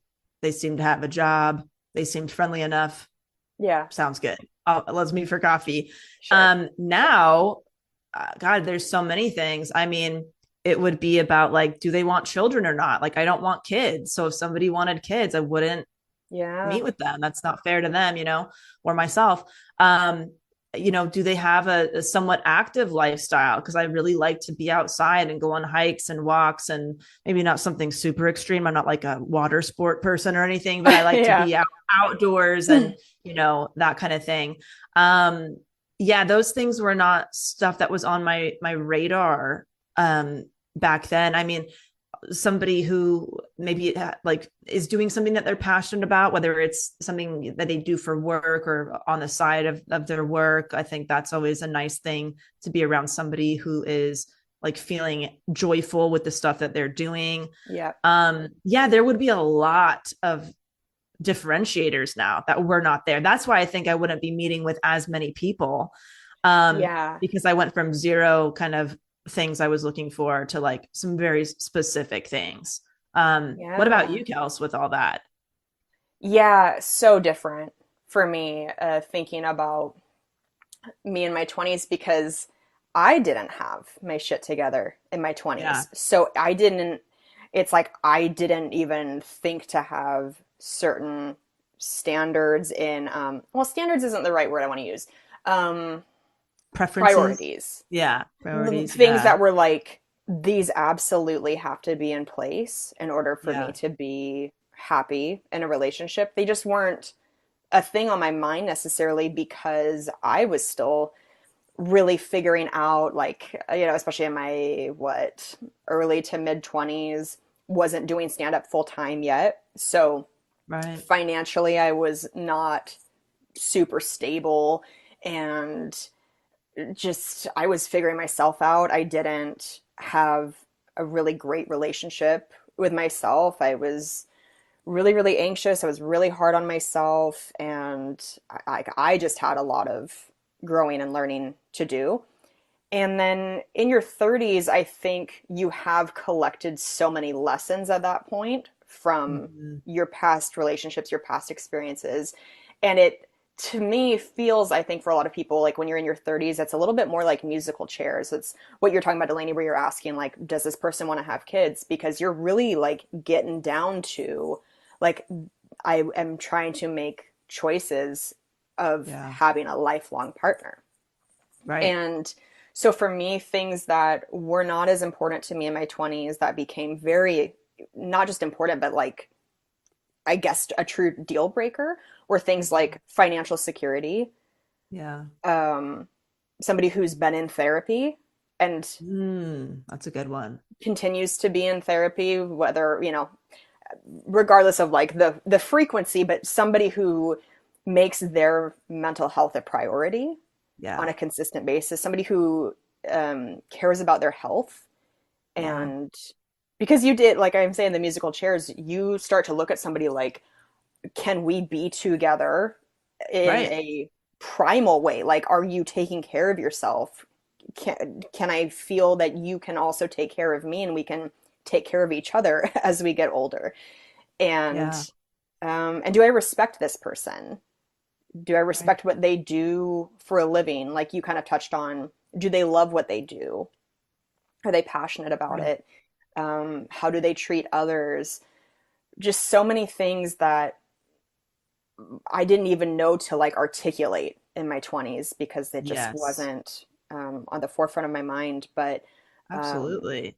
They seemed to have a job. They seemed friendly enough. Yeah. Sounds good. Let's meet for coffee. Sure. Now, God, there's so many things. I mean, it would be about like, do they want children or not? Like, I don't want kids. So if somebody wanted kids, I wouldn't Yeah. meet with them. That's not fair to them, or myself. Do they have a somewhat active lifestyle? Because I really like to be outside and go on hikes and walks and maybe not something super extreme. I'm not like a water sport person or anything, but I like to Yeah. be outdoors and, that kind of thing. Yeah, those things were not stuff that was on my radar back then. I mean, somebody who maybe like is doing something that they're passionate about, whether it's something that they do for work or on the side of their work. I think that's always a nice thing to be around somebody who is like feeling joyful with the stuff that they're doing. Yeah. Yeah, there would be a lot of differentiators now that were not there. That's why I think I wouldn't be meeting with as many people Yeah. because I went from zero kind of things I was looking for to like some very specific things. What about Yeah. you, Kels, with all that? Yeah, so different for me, thinking about me in my 20s because I didn't have my shit together in my Yeah. 20s. So I didn't, it's like I didn't even think to have certain standards in, well, standards isn't the right word I want to use. Um, Preferences. Priorities. Yeah. Priorities. Things Yeah. that were like, these absolutely have to be in place in order for me Yeah. to be happy in a relationship. They just weren't a thing on my mind necessarily because I was still really figuring out, like, especially in my early to mid 20s, wasn't doing stand up full time yet. So Right. financially I was not super stable, and just I was figuring myself out. I didn't have a really great relationship with myself. I was really, really anxious. I was really hard on myself, and I just had a lot of growing and learning to do. And then in your 30s, I think you have collected so many lessons at that point from Mhm. your past relationships, your past experiences. And it, to me, feels, I think, for a lot of people, like when you're in your 30s, it's a little bit more like musical chairs. It's what you're talking about, Delaney, where you're asking, like, does this person want to have kids? Because you're really like getting down to, like, I am trying to make choices of Yeah. having a lifelong partner. Right. And so for me, things that were not as important to me in my 20s that became very, not just important, but like, I guess, a true deal breaker were things like financial security, Yeah. um, somebody who's been in therapy and That's a good one. continues to be in therapy, whether, regardless of like the frequency, but somebody who makes their mental health a priority on Yeah. a consistent basis, somebody who cares about their health. Yeah. And because you did, like I'm saying, the musical chairs, you start to look at somebody like, can we be together in Right. a primal way? Like, are you taking care of yourself? Can I feel that you can also take care of me, and we can take care of each other as we get older? And Yeah. and do I respect this person? Do I Right. respect what they do for a living? Like you kind of touched on, do they love what they do? Are they passionate about Right. it? How do they treat others? Just so many things that I didn't even know to like articulate in my 20s because it just Yes. wasn't on the forefront of my mind. But um, Absolutely.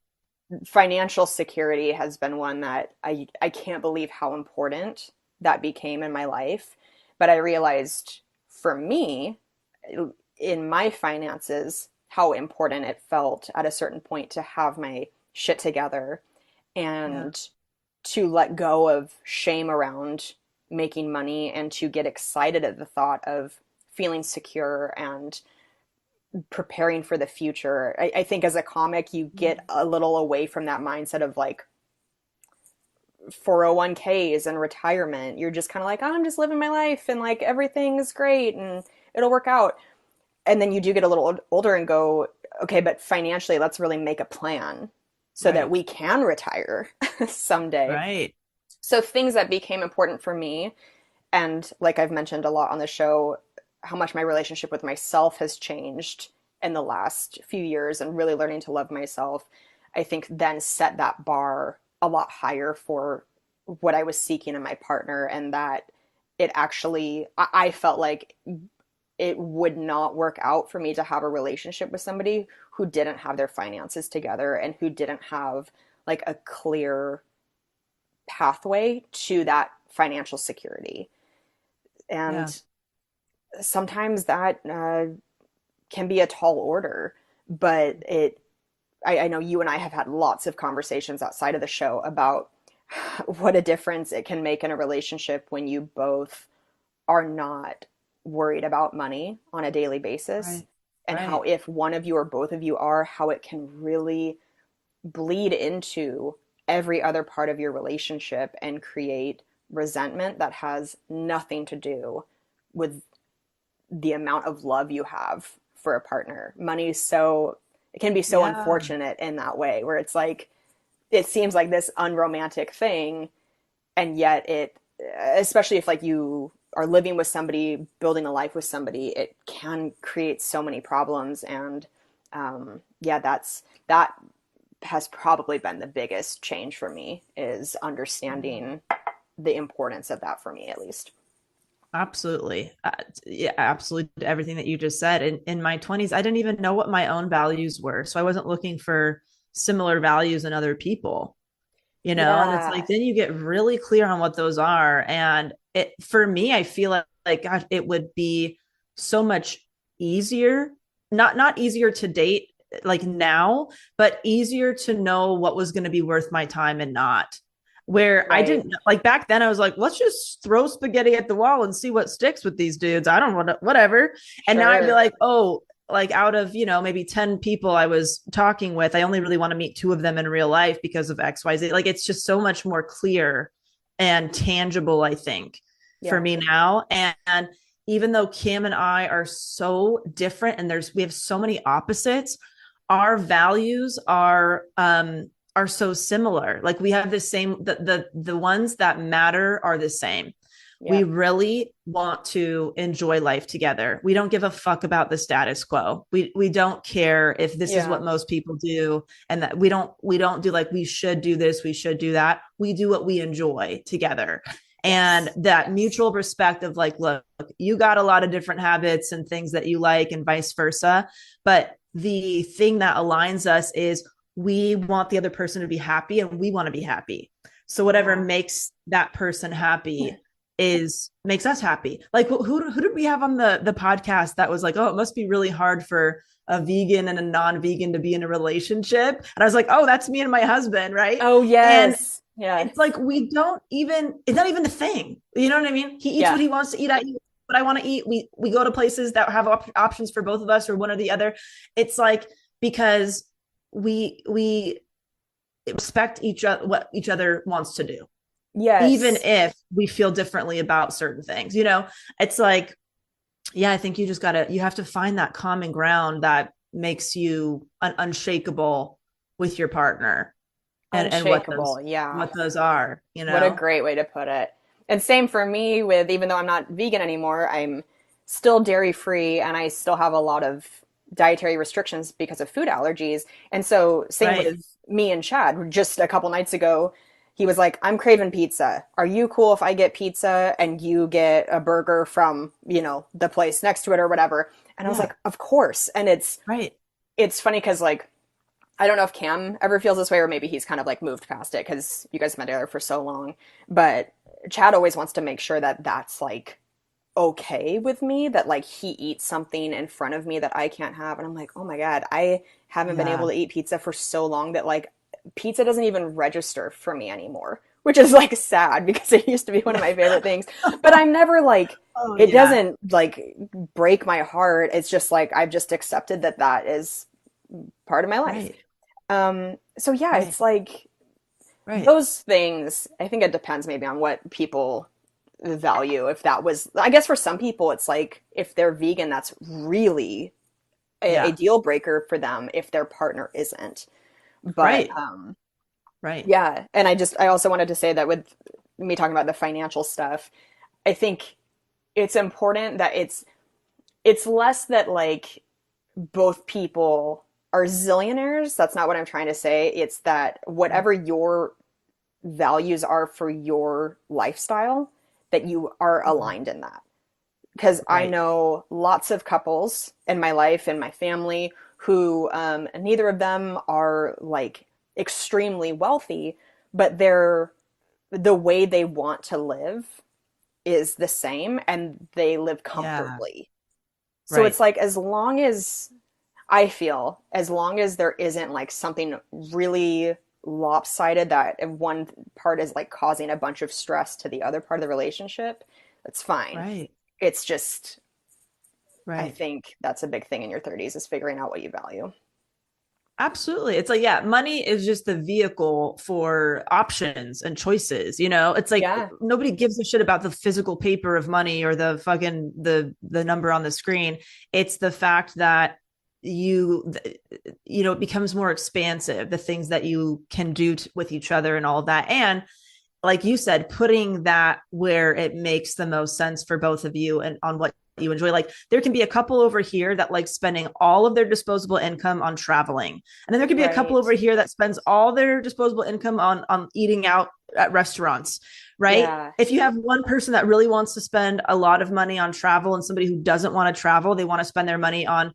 financial security has been one that I can't believe how important that became in my life. But I realized for me, in my finances, how important it felt at a certain point to have my shit together Yeah. and to let go of shame around making money and to get excited at the thought of feeling secure and preparing for the future. I think as a comic, you get a little away from that mindset of like 401ks and retirement. You're just kind of like, oh, I'm just living my life and like everything's great and it'll work out. And then you do get a little older and go, okay, but financially, let's really make a plan so that Right. we can retire someday. Right. So things that became important for me, and like I've mentioned a lot on the show, how much my relationship with myself has changed in the last few years and really learning to love myself, I think then set that bar a lot higher for what I was seeking in my partner. And that it actually, I felt like it would not work out for me to have a relationship with somebody who didn't have their finances together and who didn't have like a clear pathway to that financial security. Yeah. And sometimes that can be a tall order, but I know you and I have had lots of conversations outside of the show about what a difference it can make in a relationship when you both are not worried about money on a daily basis, Right. and how Right. if one of you or both of you are, how it can really bleed into every other part of your relationship and create resentment that has nothing to do with the amount of love you have for a partner. Money is so it can be so unfortunate in that way, where it's like, it seems like this unromantic thing, and yet it, especially if like you are living with somebody, building a life with somebody, it can create so many problems. And yeah, that has probably been the biggest change for me, is understanding the importance of that, for me at least. Absolutely. Yeah, absolutely. Everything that you just said. In my 20s, I didn't even know what my own values were. So I wasn't looking for similar values in other people, and it's Yeah. like, then you get really clear on what those are. And for me, I feel like, gosh, it would be so much easier, not easier to date like now, but easier to know what was going to be worth my time and not. Where I Right. didn't, like, back then I was like, let's just throw spaghetti at the wall and see what sticks with these dudes. I don't want to, whatever. And now I'd be Sure. like, oh, like out of, maybe 10 people I was talking with, I only really want to meet 2 of them in real life because of XYZ. Like, it's just so much more clear and tangible, I think, for Yeah. me now. And even though Kim and I are so different and we have so many opposites, our values are so similar. Like, we have the same, the ones that matter are the same. Yeah. We really want to enjoy life together. We don't give a fuck about the status quo. We don't care if this is Yeah. what most people do, and that we don't do like, we should do this, we should do that. We do what we enjoy together. And Yes. that mutual respect of like, look, you got a lot of different habits and things that you like, and vice versa. But the thing that aligns us is we want the other person to be happy, and we want to be happy. So whatever Yeah. makes that person happy makes us happy. Like, who did we have on the podcast that was like, oh, it must be really hard for a vegan and a non-vegan to be in a relationship? And I was like, oh, that's me and my husband, right? Oh, And yes. Yeah. it's like, it's not even a thing. You know what I mean? He eats Yeah. what he wants to eat. I eat what I want to eat. We go to places that have options for both of us, or one or the other. It's like, because we respect each other, what each other wants to do, even Yes. if we feel differently about certain things. It's like, yeah, I think you have to find that common ground that makes you unshakable with your partner, and Unshakable. Yeah. what those are, What a great way to put it. And same for me, with, even though I'm not vegan anymore, I'm still dairy free, and I still have a lot of dietary restrictions because of food allergies. And so same Right. with me and Chad. Just a couple nights ago, he was like, "I'm craving pizza. Are you cool if I get pizza and you get a burger from, the place next to it or whatever?" And I was Yeah. like, "Of course." And Right. it's funny because, like, I don't know if Cam ever feels this way, or maybe he's kind of like moved past it because you guys have been together for so long. But Chad always wants to make sure that that's like okay with me, that like he eats something in front of me that I can't have. And I'm like, oh my God, I haven't been able Yeah. to eat pizza for so long that like pizza doesn't even register for me anymore, which is like sad because it used to be one of my favorite things. But I'm never like, Oh it yeah. doesn't like break my heart. It's just like I've just accepted that that is part of my life. Right. So yeah, Right. it's like Right. those things. I think it depends maybe on what people value. If that was, I guess for some people, it's like if they're vegan, that's really a Yeah. deal breaker for them if their partner isn't. But Right. Right. yeah, and I also wanted to say that with me talking about the financial stuff, I think it's important that it's less that like both people are zillionaires. That's not what I'm trying to say. It's that whatever your values are for your lifestyle, that you are aligned in that. Because I Right. know lots of couples in my life and my family who neither of them are like extremely wealthy, but the way they want to live is the same, and they live Yeah. comfortably. So it's Right. like, as long as I feel, as long as there isn't like something really lopsided that one part is like causing a bunch of stress to the other part of the relationship, that's fine. Right. It's just, I Right. think that's a big thing in your 30s, is figuring out what you value. Absolutely. It's like, yeah, money is just the vehicle for options and choices. It's like, Yeah. nobody gives a shit about the physical paper of money or the fucking the number on the screen. It's the fact that it becomes more expansive, the things that you can do with each other and all of that. And like you said, putting that where it makes the most sense for both of you and on what you enjoy. Like there can be a couple over here that like spending all of their disposable income on traveling. And then there could be a couple Right. over here that spends all their disposable income on eating out at restaurants, right? Yeah. If you have one person that really wants to spend a lot of money on travel and somebody who doesn't want to travel, they want to spend their money on,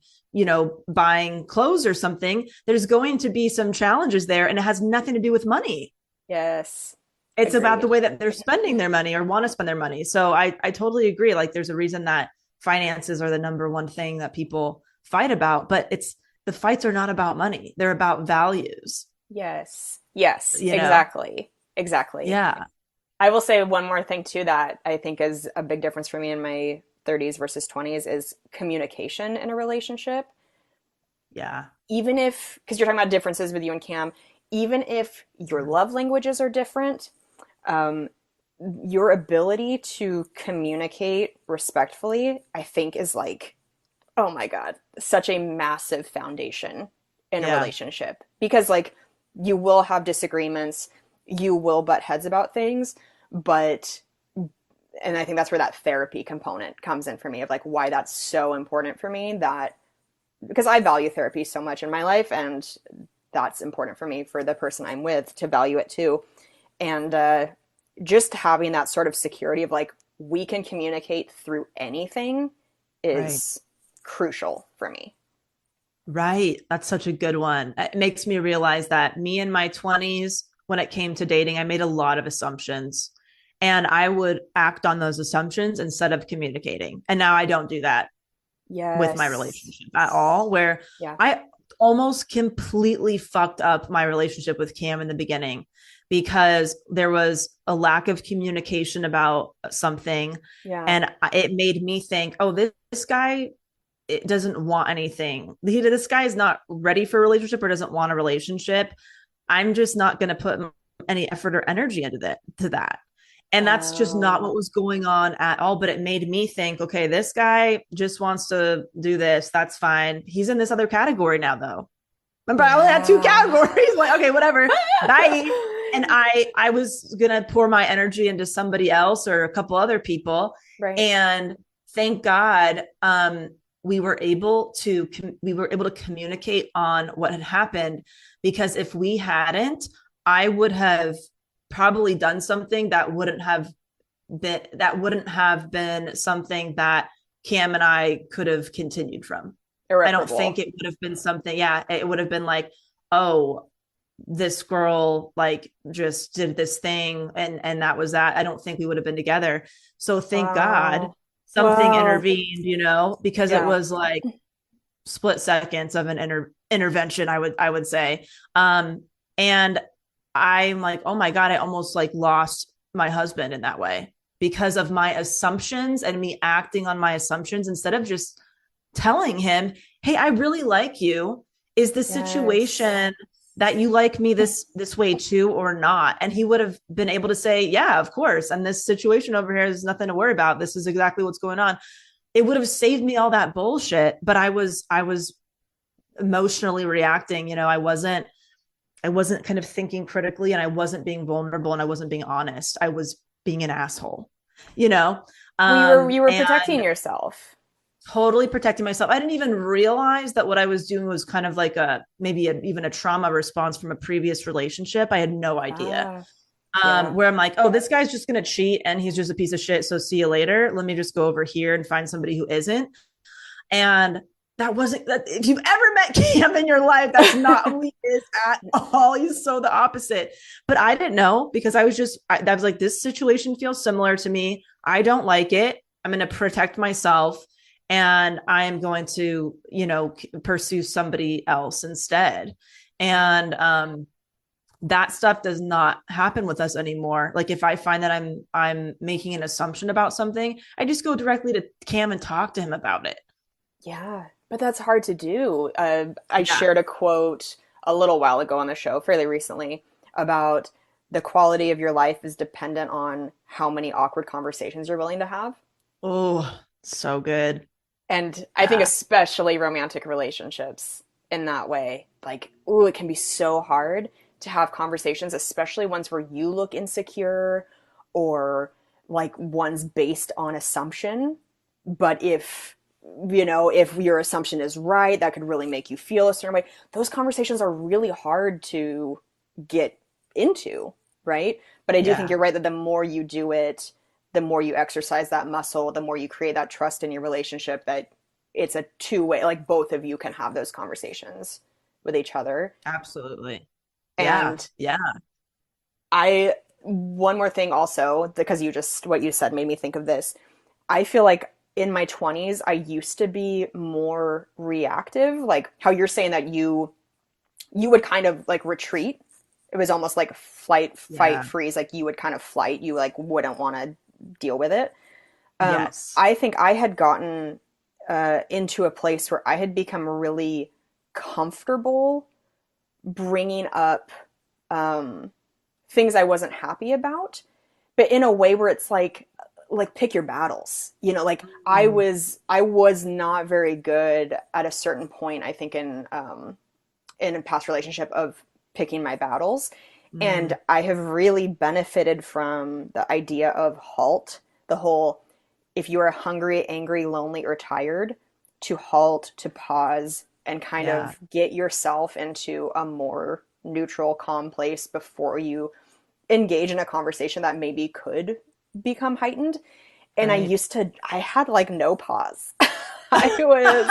buying clothes or something, there's going to be some challenges there, and it has nothing to do with money. Yes. It's about the Agreed. way that they're spending their money or want to spend their money. So I totally agree. Like there's a reason that finances are the number one thing that people fight about, but the fights are not about money. They're about values, Yes. Yes. you know? Exactly. Exactly. Yeah. I will say one more thing too that I think is a big difference for me in my 30s versus 20s is communication in a relationship. Yeah. Even if, because you're talking about differences with you and Cam, even if your love languages are different, um, your ability to communicate respectfully, I think, is like, oh my God, such a massive foundation in a Yeah. relationship. Because, like, you will have disagreements, you will butt heads about things, but, and I think that's where that therapy component comes in for me of like why that's so important for me that, because I value therapy so much in my life, and that's important for me for the person I'm with to value it too. And just having that sort of security of like, we can communicate through anything Right. is crucial for me. Right. That's such a good one. It makes me realize that me in my 20s, when it came to dating, I made a lot of assumptions and I would act on those assumptions instead of communicating. And now I don't do that with my Yes. relationship at all, where Yeah. I almost completely fucked up my relationship with Cam in the beginning because there was a lack of communication about something. Yeah. And it made me think, oh, this guy it doesn't want anything. This guy is not ready for a relationship or doesn't want a relationship. I'm just not going to put any effort or energy into that. And that's just not what Oh. was going on at all. But it made me think, okay, this guy just wants to do this. That's fine. He's in this other category now, though. Remember, I only had two Yeah. categories. Like, okay, whatever. Bye. And I was gonna pour my energy into somebody else or a couple other people. Right. And thank God, we were able to communicate on what had happened, because if we hadn't, I would have probably done something that wouldn't have been something that Cam and I could have continued from. I don't think Irreparable. it would have been something. Yeah, it would have been like, oh, this girl like just did this thing and that was that. I don't think we would have been together. So thank God Wow. something Wow. intervened, because it Yeah. was like split seconds of an intervention, I would say. And I'm like, oh my God, I almost like lost my husband in that way because of my assumptions and me acting on my assumptions instead of just telling him, hey, I really like you. Is the Yes. situation that you like me this way too or not? And he would have been able to say, yeah, of course. And this situation over here is nothing to worry about. This is exactly what's going on. It would have saved me all that bullshit. But I was emotionally reacting. I wasn't kind of thinking critically, and I wasn't being vulnerable, and I wasn't being honest. I was being an asshole, you know? Well, you were protecting And yourself. totally protecting myself. I didn't even realize that what I was doing was kind of like even a trauma response from a previous relationship. I had no idea. Ah, yeah. Where I'm like, oh, this guy's just gonna cheat and he's just a piece of shit. So see you later. Let me just go over here and find somebody who isn't. And that wasn't that. If you've ever met Cam in your life, that's not who he is at all. He's so the opposite. But I didn't know because that was like, this situation feels similar to me. I don't like it. I'm going to protect myself and I am going to, pursue somebody else instead. And that stuff does not happen with us anymore. Like if I find that I'm making an assumption about something, I just go directly to Cam and talk to him about it. Yeah, but that's hard to do. I Yeah. shared a quote a little while ago on the show, fairly recently, about the quality of your life is dependent on how many awkward conversations you're willing to have. Oh, so good. And I think Yeah. especially romantic relationships in that way, like, ooh, it can be so hard to have conversations, especially ones where you look insecure or like ones based on assumption. But if your assumption is right, that could really make you feel a certain way. Those conversations are really hard to get into, right? But I do think Yeah. you're right that the more you do it, the more you exercise that muscle, the more you create that trust in your relationship that it's a two-way, like both of you can have those conversations with each other. Absolutely. Yeah. And Yeah. one more thing also, because what you said made me think of this. I feel like in my 20s, I used to be more reactive, like how you're saying that you would kind of like retreat. It was almost like flight, fight, Yeah. freeze. Like you would kind of flight. You like wouldn't want to deal with it. Yes. I think I had gotten into a place where I had become really comfortable bringing up things I wasn't happy about, but in a way where it's like pick your battles. Like Mm. I was not very good at a certain point, I think in a past relationship of picking my battles. And Mm. I have really benefited from the idea of halt, the whole if you are hungry, angry, lonely, or tired, to halt, to pause, and kind Yeah. of get yourself into a more neutral, calm place before you engage in a conversation that maybe could become heightened. And Right. I had like no pause. I was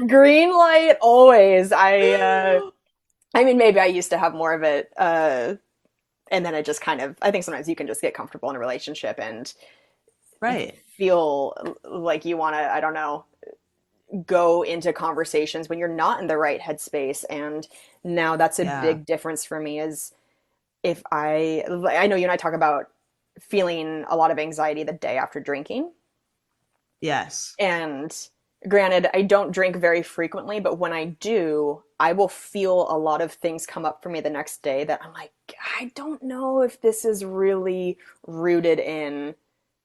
green light always. I mean, maybe I used to have more of it. And then it just kind of, I think sometimes you can just get comfortable in a relationship and Right. feel like you want to, I don't know, go into conversations when you're not in the right headspace. And now that's a Yeah. big difference for me is if I know you and I talk about feeling a lot of anxiety the day after drinking. Yes. And granted, I don't drink very frequently, but when I do, I will feel a lot of things come up for me the next day that I'm like, I don't know if this is really rooted in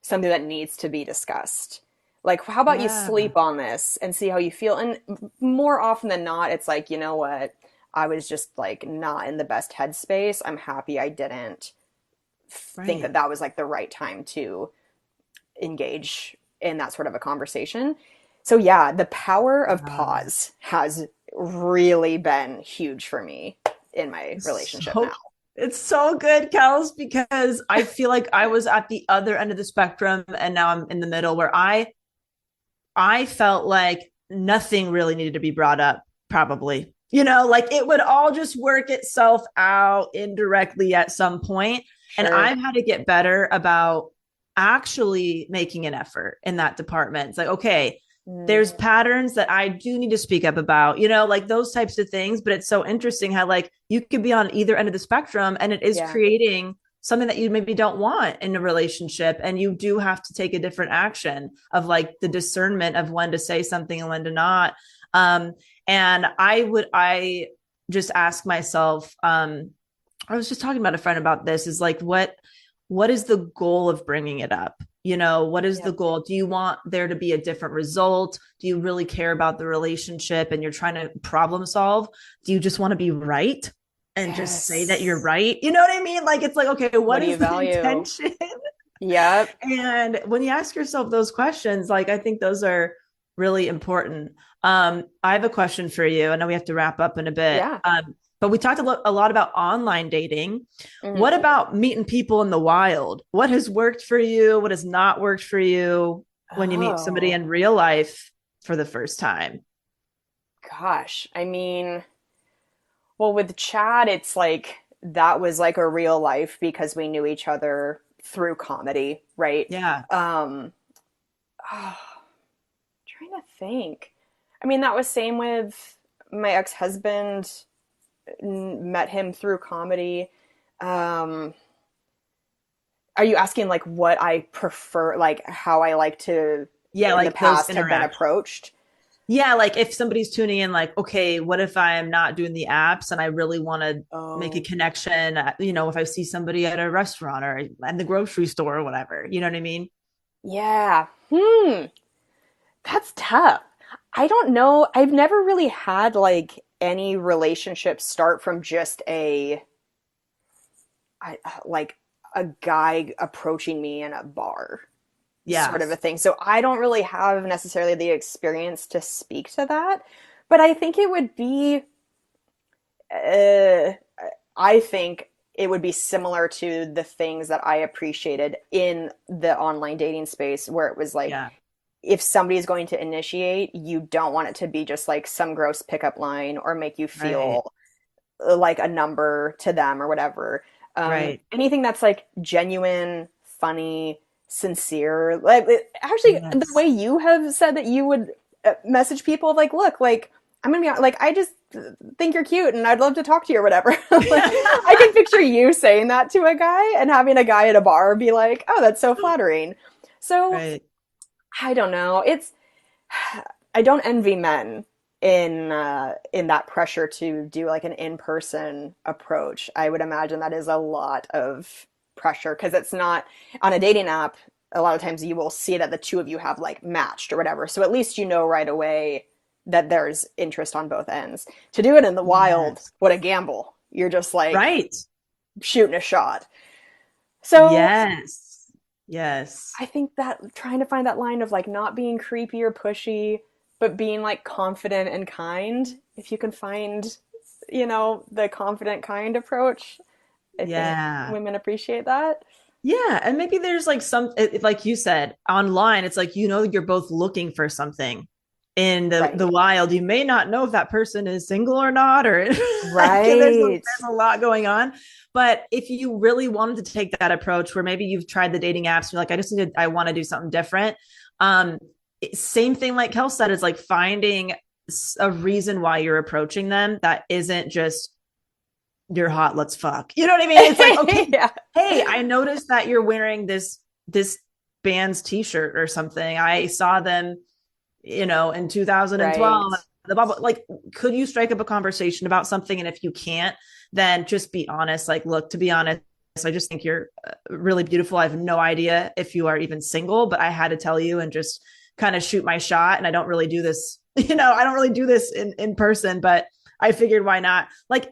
something that needs to be discussed. Like, how about you Yeah. sleep on this and see how you feel? And more often than not, it's like, you know what? I was just like not in the best headspace. I'm happy I didn't think that Right. that was like the right time to engage in that sort of a conversation. So yeah, the power of Yeah. pause has really been huge for me in my It's relationship now. so it's so good, Kels, because I feel like I was at the other end of the spectrum and now I'm in the middle where I felt like nothing really needed to be brought up, probably. Like it would all just work itself out indirectly at some point. And Sure. I've had to get better about actually making an effort in that department. It's like, okay, there's Mm, patterns that I do need to speak up about, like those types of things. But it's so interesting how, like, you could be on either end of the spectrum and it is yeah. creating something that you maybe don't want in a relationship, and you do have to take a different action of like the discernment of when to say something and when to not. And I just ask myself, I was just talking about a friend about this, is like, what is the goal of bringing it up? What is the Yep. goal? Do you want there to be a different result? Do you really care about the relationship and you're trying to problem solve? Do you just want to be right and just say that you're Yes. right? You know what I mean? Like, it's like, okay, What what do you is the value? intention? Yep. And when you ask yourself those questions, like, I think those are really important. I have a question for you. I know we have to wrap up in a bit. Yeah. But we talked a lot about online dating. Hmm. What about meeting people in the wild? What has worked for you? What has not worked for you when you meet somebody Oh, in real life for the first time? gosh. I mean, well, with Chad, it's like that was like a real life because we knew each other through comedy, right? Yeah. Um, oh, trying to think. I mean, that was same with my ex-husband. Met him through comedy. Um, are you asking like what I prefer, like how I like to Yeah. in the Like those past have been interactions. approached? Yeah, like if somebody's tuning in, like, okay, what if I'm not doing the apps and I really want to make a Oh, connection? If I see somebody at a restaurant or at the grocery store or whatever, you know what I mean? yeah. Hmm. That's tough. I don't know. I've never really had like any relationship start from just like a guy approaching me in a bar sort of a Yes. thing. So I don't really have necessarily the experience to speak to that, but I think it would be uh, I think it would be similar to the things that I appreciated in the online dating space where it was like Yeah. if somebody is going to initiate, you don't want it to be just like some gross pickup line or make you Right. feel like a number to them or whatever. Right. Anything that's like genuine, funny, sincere. Like actually, the way Yes. you have said that you would message people like, look, like I'm gonna be like, I just think you're cute and I'd love to talk to you or whatever. Like, I can picture you saying that to a guy and having a guy at a bar be like, oh, that's so flattering. So Right. I don't know. It's I don't envy men in that pressure to do like an in-person approach. I would imagine that is a lot of pressure because it's not on a dating app. A lot of times you will see that the two of you have like matched or whatever. So at least you know right away that there's interest on both ends. To do it in the wild, Yes. what a gamble. You're just like Right. shooting a shot. So Yes. Yes. I think that trying to find that line of like not being creepy or pushy, but being like confident and kind, if you can find, the confident, kind approach, I think Yeah. women appreciate that. Yeah. And maybe there's like like you said, online, it's like, you're both looking for something in the Right. wild. You may not know if that person is single or not, or like Right. there's a lot going on. But if you really wanted to take that approach where maybe you've tried the dating apps, you're like, I want to do something different. Um, Same thing like Kel said, is like finding a reason why you're approaching them that isn't just you're hot, let's fuck. You know what I mean? It's like, okay, Yeah. hey, I noticed that you're wearing this band's t-shirt or something. I saw them, in Right. 2012. The blah, blah. Like, could you strike up a conversation about something? And if you can't, then just be honest. Like, look, to be honest, I just think you're really beautiful. I have no idea if you are even single, but I had to tell you and just kind of shoot my shot. And I don't really do this, I don't really do this in person, but I figured why not? Like,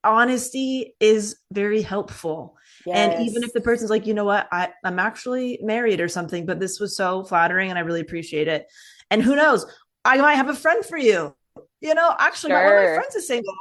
honesty is very helpful. And even if Yes. the person's like, you know what, I'm actually married or something, but this was so flattering and I really appreciate it. And who knows, I might have a friend for you. Actually, one of my Sure. friends is single.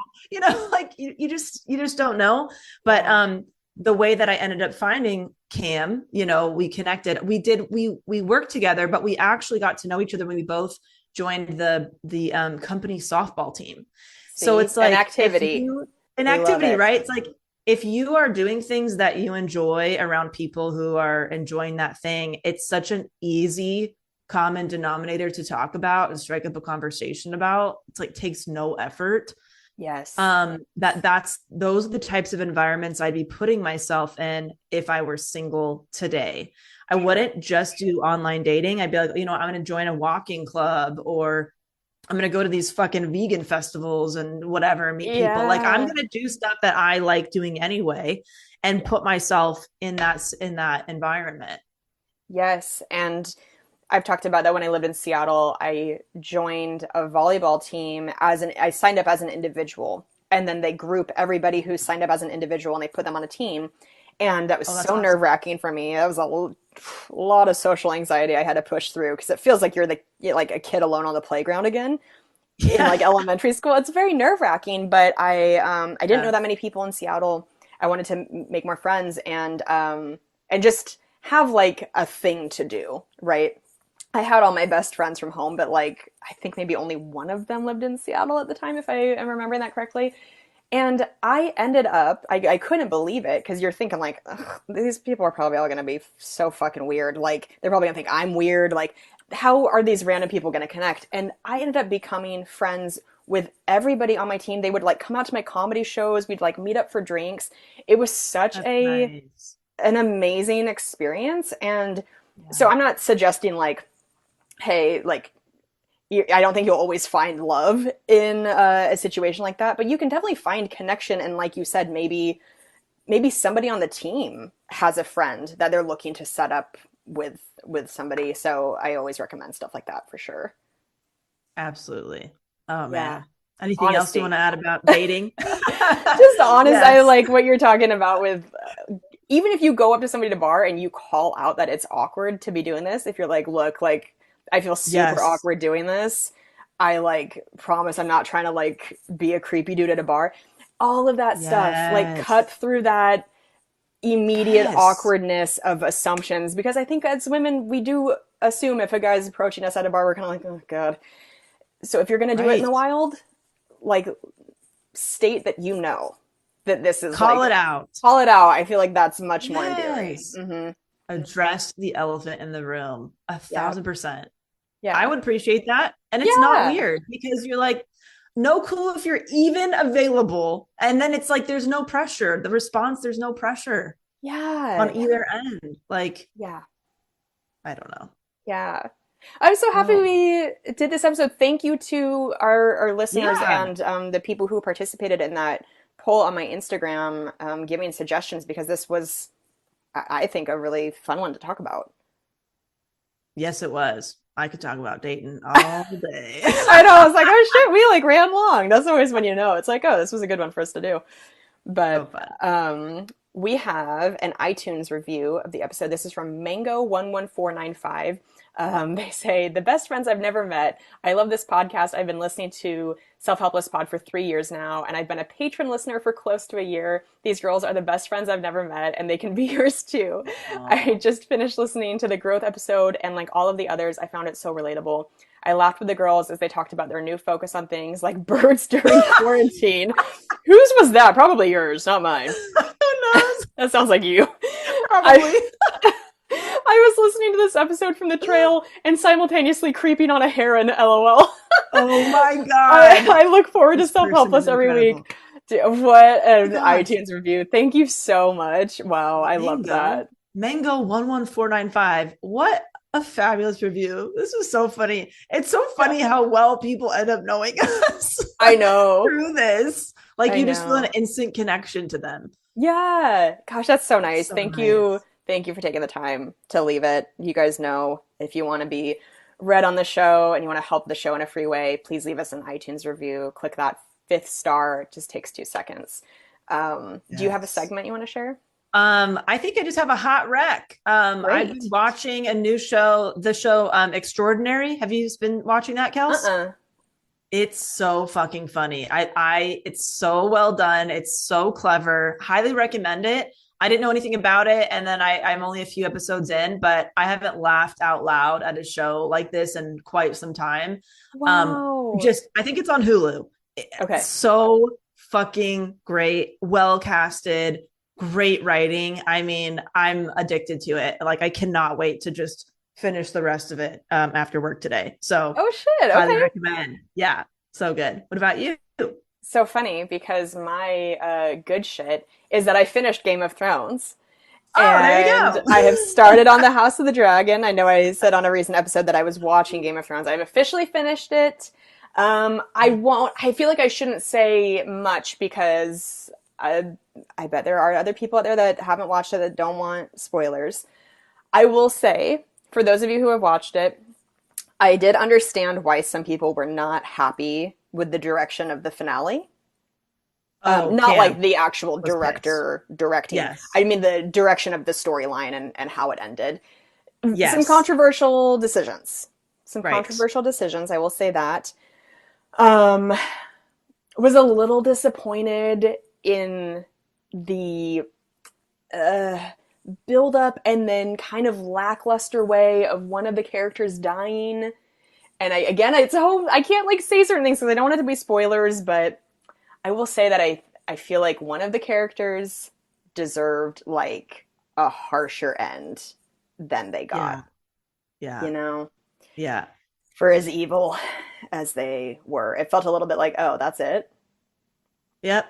Like you just don't know. But Yeah. the way that I ended up finding Cam, we connected. We worked together, but we actually got to know each other when we both joined the company softball team. So See, it's an like if activity. you an We love activity, it. right? It's like if you are doing things that you enjoy around people who are enjoying that thing, it's such an easy common denominator to talk about and strike up a conversation about. It's like takes no effort. Yes. That's those are the types of environments I'd be putting myself in if I were single today. I Sure. wouldn't just do online dating. I'd be like, I'm going to join a walking club, or I'm going to go to these fucking vegan festivals and whatever and meet people. Like, I'm Yeah. going to do stuff that I like doing anyway and Yeah. put myself in that environment. Yes. And I've talked about that when I lived in Seattle. I joined a volleyball team I signed up as an individual. And then they group everybody who signed up as an individual and they put them on a team. And that was Oh, that's so awesome. nerve-wracking for me. That was lot of social anxiety I had to push through because it feels like you're like a kid alone on the playground again in like Yeah. elementary school. It's very nerve-wracking, but I didn't know Yeah. that many people in Seattle. I wanted to make more friends and just have like a thing to do, right? I had all my best friends from home, but like I think maybe only one of them lived in Seattle at the time, if I am remembering that correctly. And I ended up, I couldn't believe it because you're thinking like, these people are probably all gonna be so fucking weird. Like they're probably gonna think I'm weird. Like how are these random people gonna connect? And I ended up becoming friends with everybody on my team. They would like come out to my comedy shows. We'd like meet up for drinks. It was such That's a nice. an amazing experience. And so Yeah. I'm not suggesting like, hey, like I don't think you'll always find love in a situation like that, but you can definitely find connection. And like you said, maybe somebody on the team has a friend that they're looking to set up with somebody. So I always recommend stuff like that for sure. Absolutely. Oh Yeah. man. Anything else Honesty. you want to add about dating? Just honest. I Yes. like what you're talking about with even if you go up to somebody at a bar and you call out that it's awkward to be doing this, if you're like, look, like I feel super Yes. awkward doing this. I like promise I'm not trying to like be a creepy dude at a bar. All of that stuff, like cut Yes. through that immediate Yes. awkwardness of assumptions because I think as women we do assume if a guy's approaching us at a bar, we're kind of like, oh god. So if you're gonna do it in Right. the wild, like state that you know that this is Call like it out. call it out. I feel like that's much more endearing. Yes. Address the elephant in the room. Yeah, 1,000%. I yeah, would appreciate that. And it's not yeah, weird because you're like, no clue if you're even available. And then it's like, there's no pressure. The response, there's no pressure yeah, on either end. Like, yeah, I don't know. yeah. I'm so happy Well, we did this episode. Thank you to our listeners yeah. and the people who participated in that poll on my Instagram, giving suggestions because this was, I think, a really fun one to talk about. Yes, it was. I could talk about Dayton all day. I know. I was like, oh shit, we like ran long. That's always when you know. It's like, oh, this was a good one for us to do. So But fun. we have an iTunes review of the episode. This is from Mango11495. They say, the best friends I've never met. I love this podcast. I've been listening to Self-Helpless Pod for 3 years now, and I've been a patron listener for close to a year. These girls are the best friends I've never met, and they can be yours too. I Aw. just finished listening to the growth episode, and like all of the others, I found it so relatable. I laughed with the girls as they talked about their new focus on things like birds during quarantine. Whose was that? Probably yours, not mine. Who knows? That sounds like you. Probably. I, I was listening to this episode from the trail and simultaneously creeping on a heron, lol. Oh my I God. look forward to This person is Self-Helpless every incredible. week. What Oh my an God. iTunes review. Thank you so much. Wow, I love Mango. that. Mango11495. What a fabulous review. This was so funny. It's so funny how well people end up knowing us I know. through this. Like I you just feel an know. instant connection to them. Yeah. Gosh, that's so nice. So Thank you. nice. Thank you for taking the time to leave it. You guys know if you want to be read on the show and you want to help the show in a free way, please leave us an iTunes review. Click that fifth star. It just takes 2 seconds. Do you have a Yes. segment you want to share? I think I just have a hot rec. I've Great. been watching a new show, the show Extraordinary. Have you been watching that, Kels? Uh-uh. It's so fucking funny. It's so well done. It's so clever. Highly recommend it. I didn't know anything about it, and then I'm only a few episodes in, but I haven't laughed out loud at a show like this in quite some time. Wow. Just I think it's on Hulu. Okay. So fucking great, well casted, great writing. I mean, I'm addicted to it. Like I cannot wait to just finish the rest of it after work today. So Oh shit. highly Okay. recommend. Yeah, so good. What about you? So funny because my good shit is that I finished Game of Thrones. Oh, there you And go. I have started on the House of the Dragon. I know I said on a recent episode that I was watching Game of Thrones. I've officially finished it. I feel like I shouldn't say much because I bet there are other people out there that haven't watched it that don't want spoilers. I will say, for those of you who have watched it, I did understand why some people were not happy with the direction of the finale. Oh, Not like Cam the actual was pissed. director directing. Yes. I mean the direction of the storyline and how it ended. Some Yes. controversial decisions. Some Right. controversial decisions, I will say that. Um, was a little disappointed in the build up and then kind of lackluster way of one of the characters dying. And I can't like say certain things because I don't want it to be spoilers, but I will say that I feel like one of the characters deserved like a harsher end than they got, Yeah. you Yeah. know, Yeah. for as evil as they were. It felt a little bit like, oh, that's it. Yep.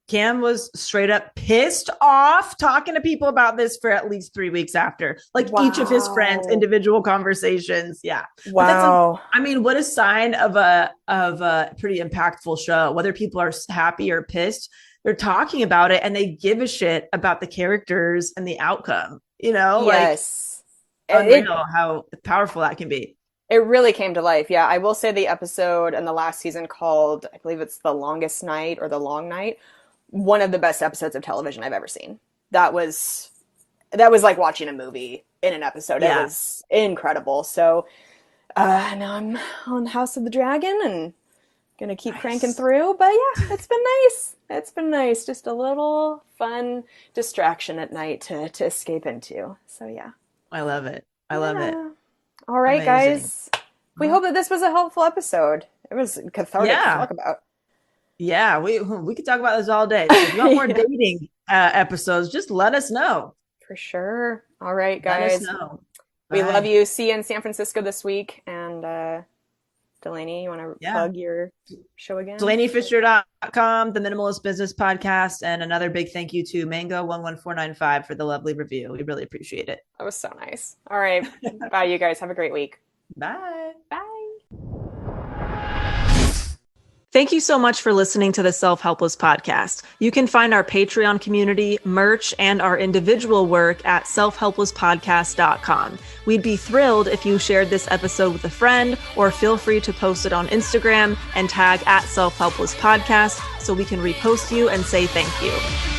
Cam was straight up pissed off talking to people about this for at least 3 weeks after, like each of his friends, Wow. individual conversations. Yeah. But Wow. I mean, what a sign of a pretty impactful show, whether people are happy or pissed, they're talking about it and they give a shit about the characters and the outcome, like Yes. unreal how powerful that can be. It really came to life. Yeah, I will say the episode in the last season called, I believe it's The Longest Night or The Long Night, one of the best episodes of television I've ever seen. That was like watching a movie in an episode. It Yeah. was incredible. So now I'm on House of the Dragon and gonna keep cranking through. But yeah, it's been nice. It's been nice. Just a little fun distraction at night to escape into. So yeah. I love it. I love it. All right, Amazing. guys. We hope that this was a helpful episode. It was cathartic to talk about. Yeah, we could talk about this all day. So if you want more dating episodes, just let us know. For sure. All right, Let us guys. know. We Bye. love you. See you in San Francisco this week. And Delanie, you want to plug your show again? DelanieFisher.com, the Minimalist Business Podcast, and another big thank you to Mango11495 for the lovely review. We really appreciate it. That was so nice. All right. Bye, you guys. Have a great week. Bye. Bye. Thank you so much for listening to the Self-Helpless podcast. You can find our Patreon community, merch, and our individual work at selfhelplesspodcast.com. We'd be thrilled if you shared this episode with a friend, or feel free to post it on Instagram and tag at Self-Helpless Podcast so we can repost you and say thank you.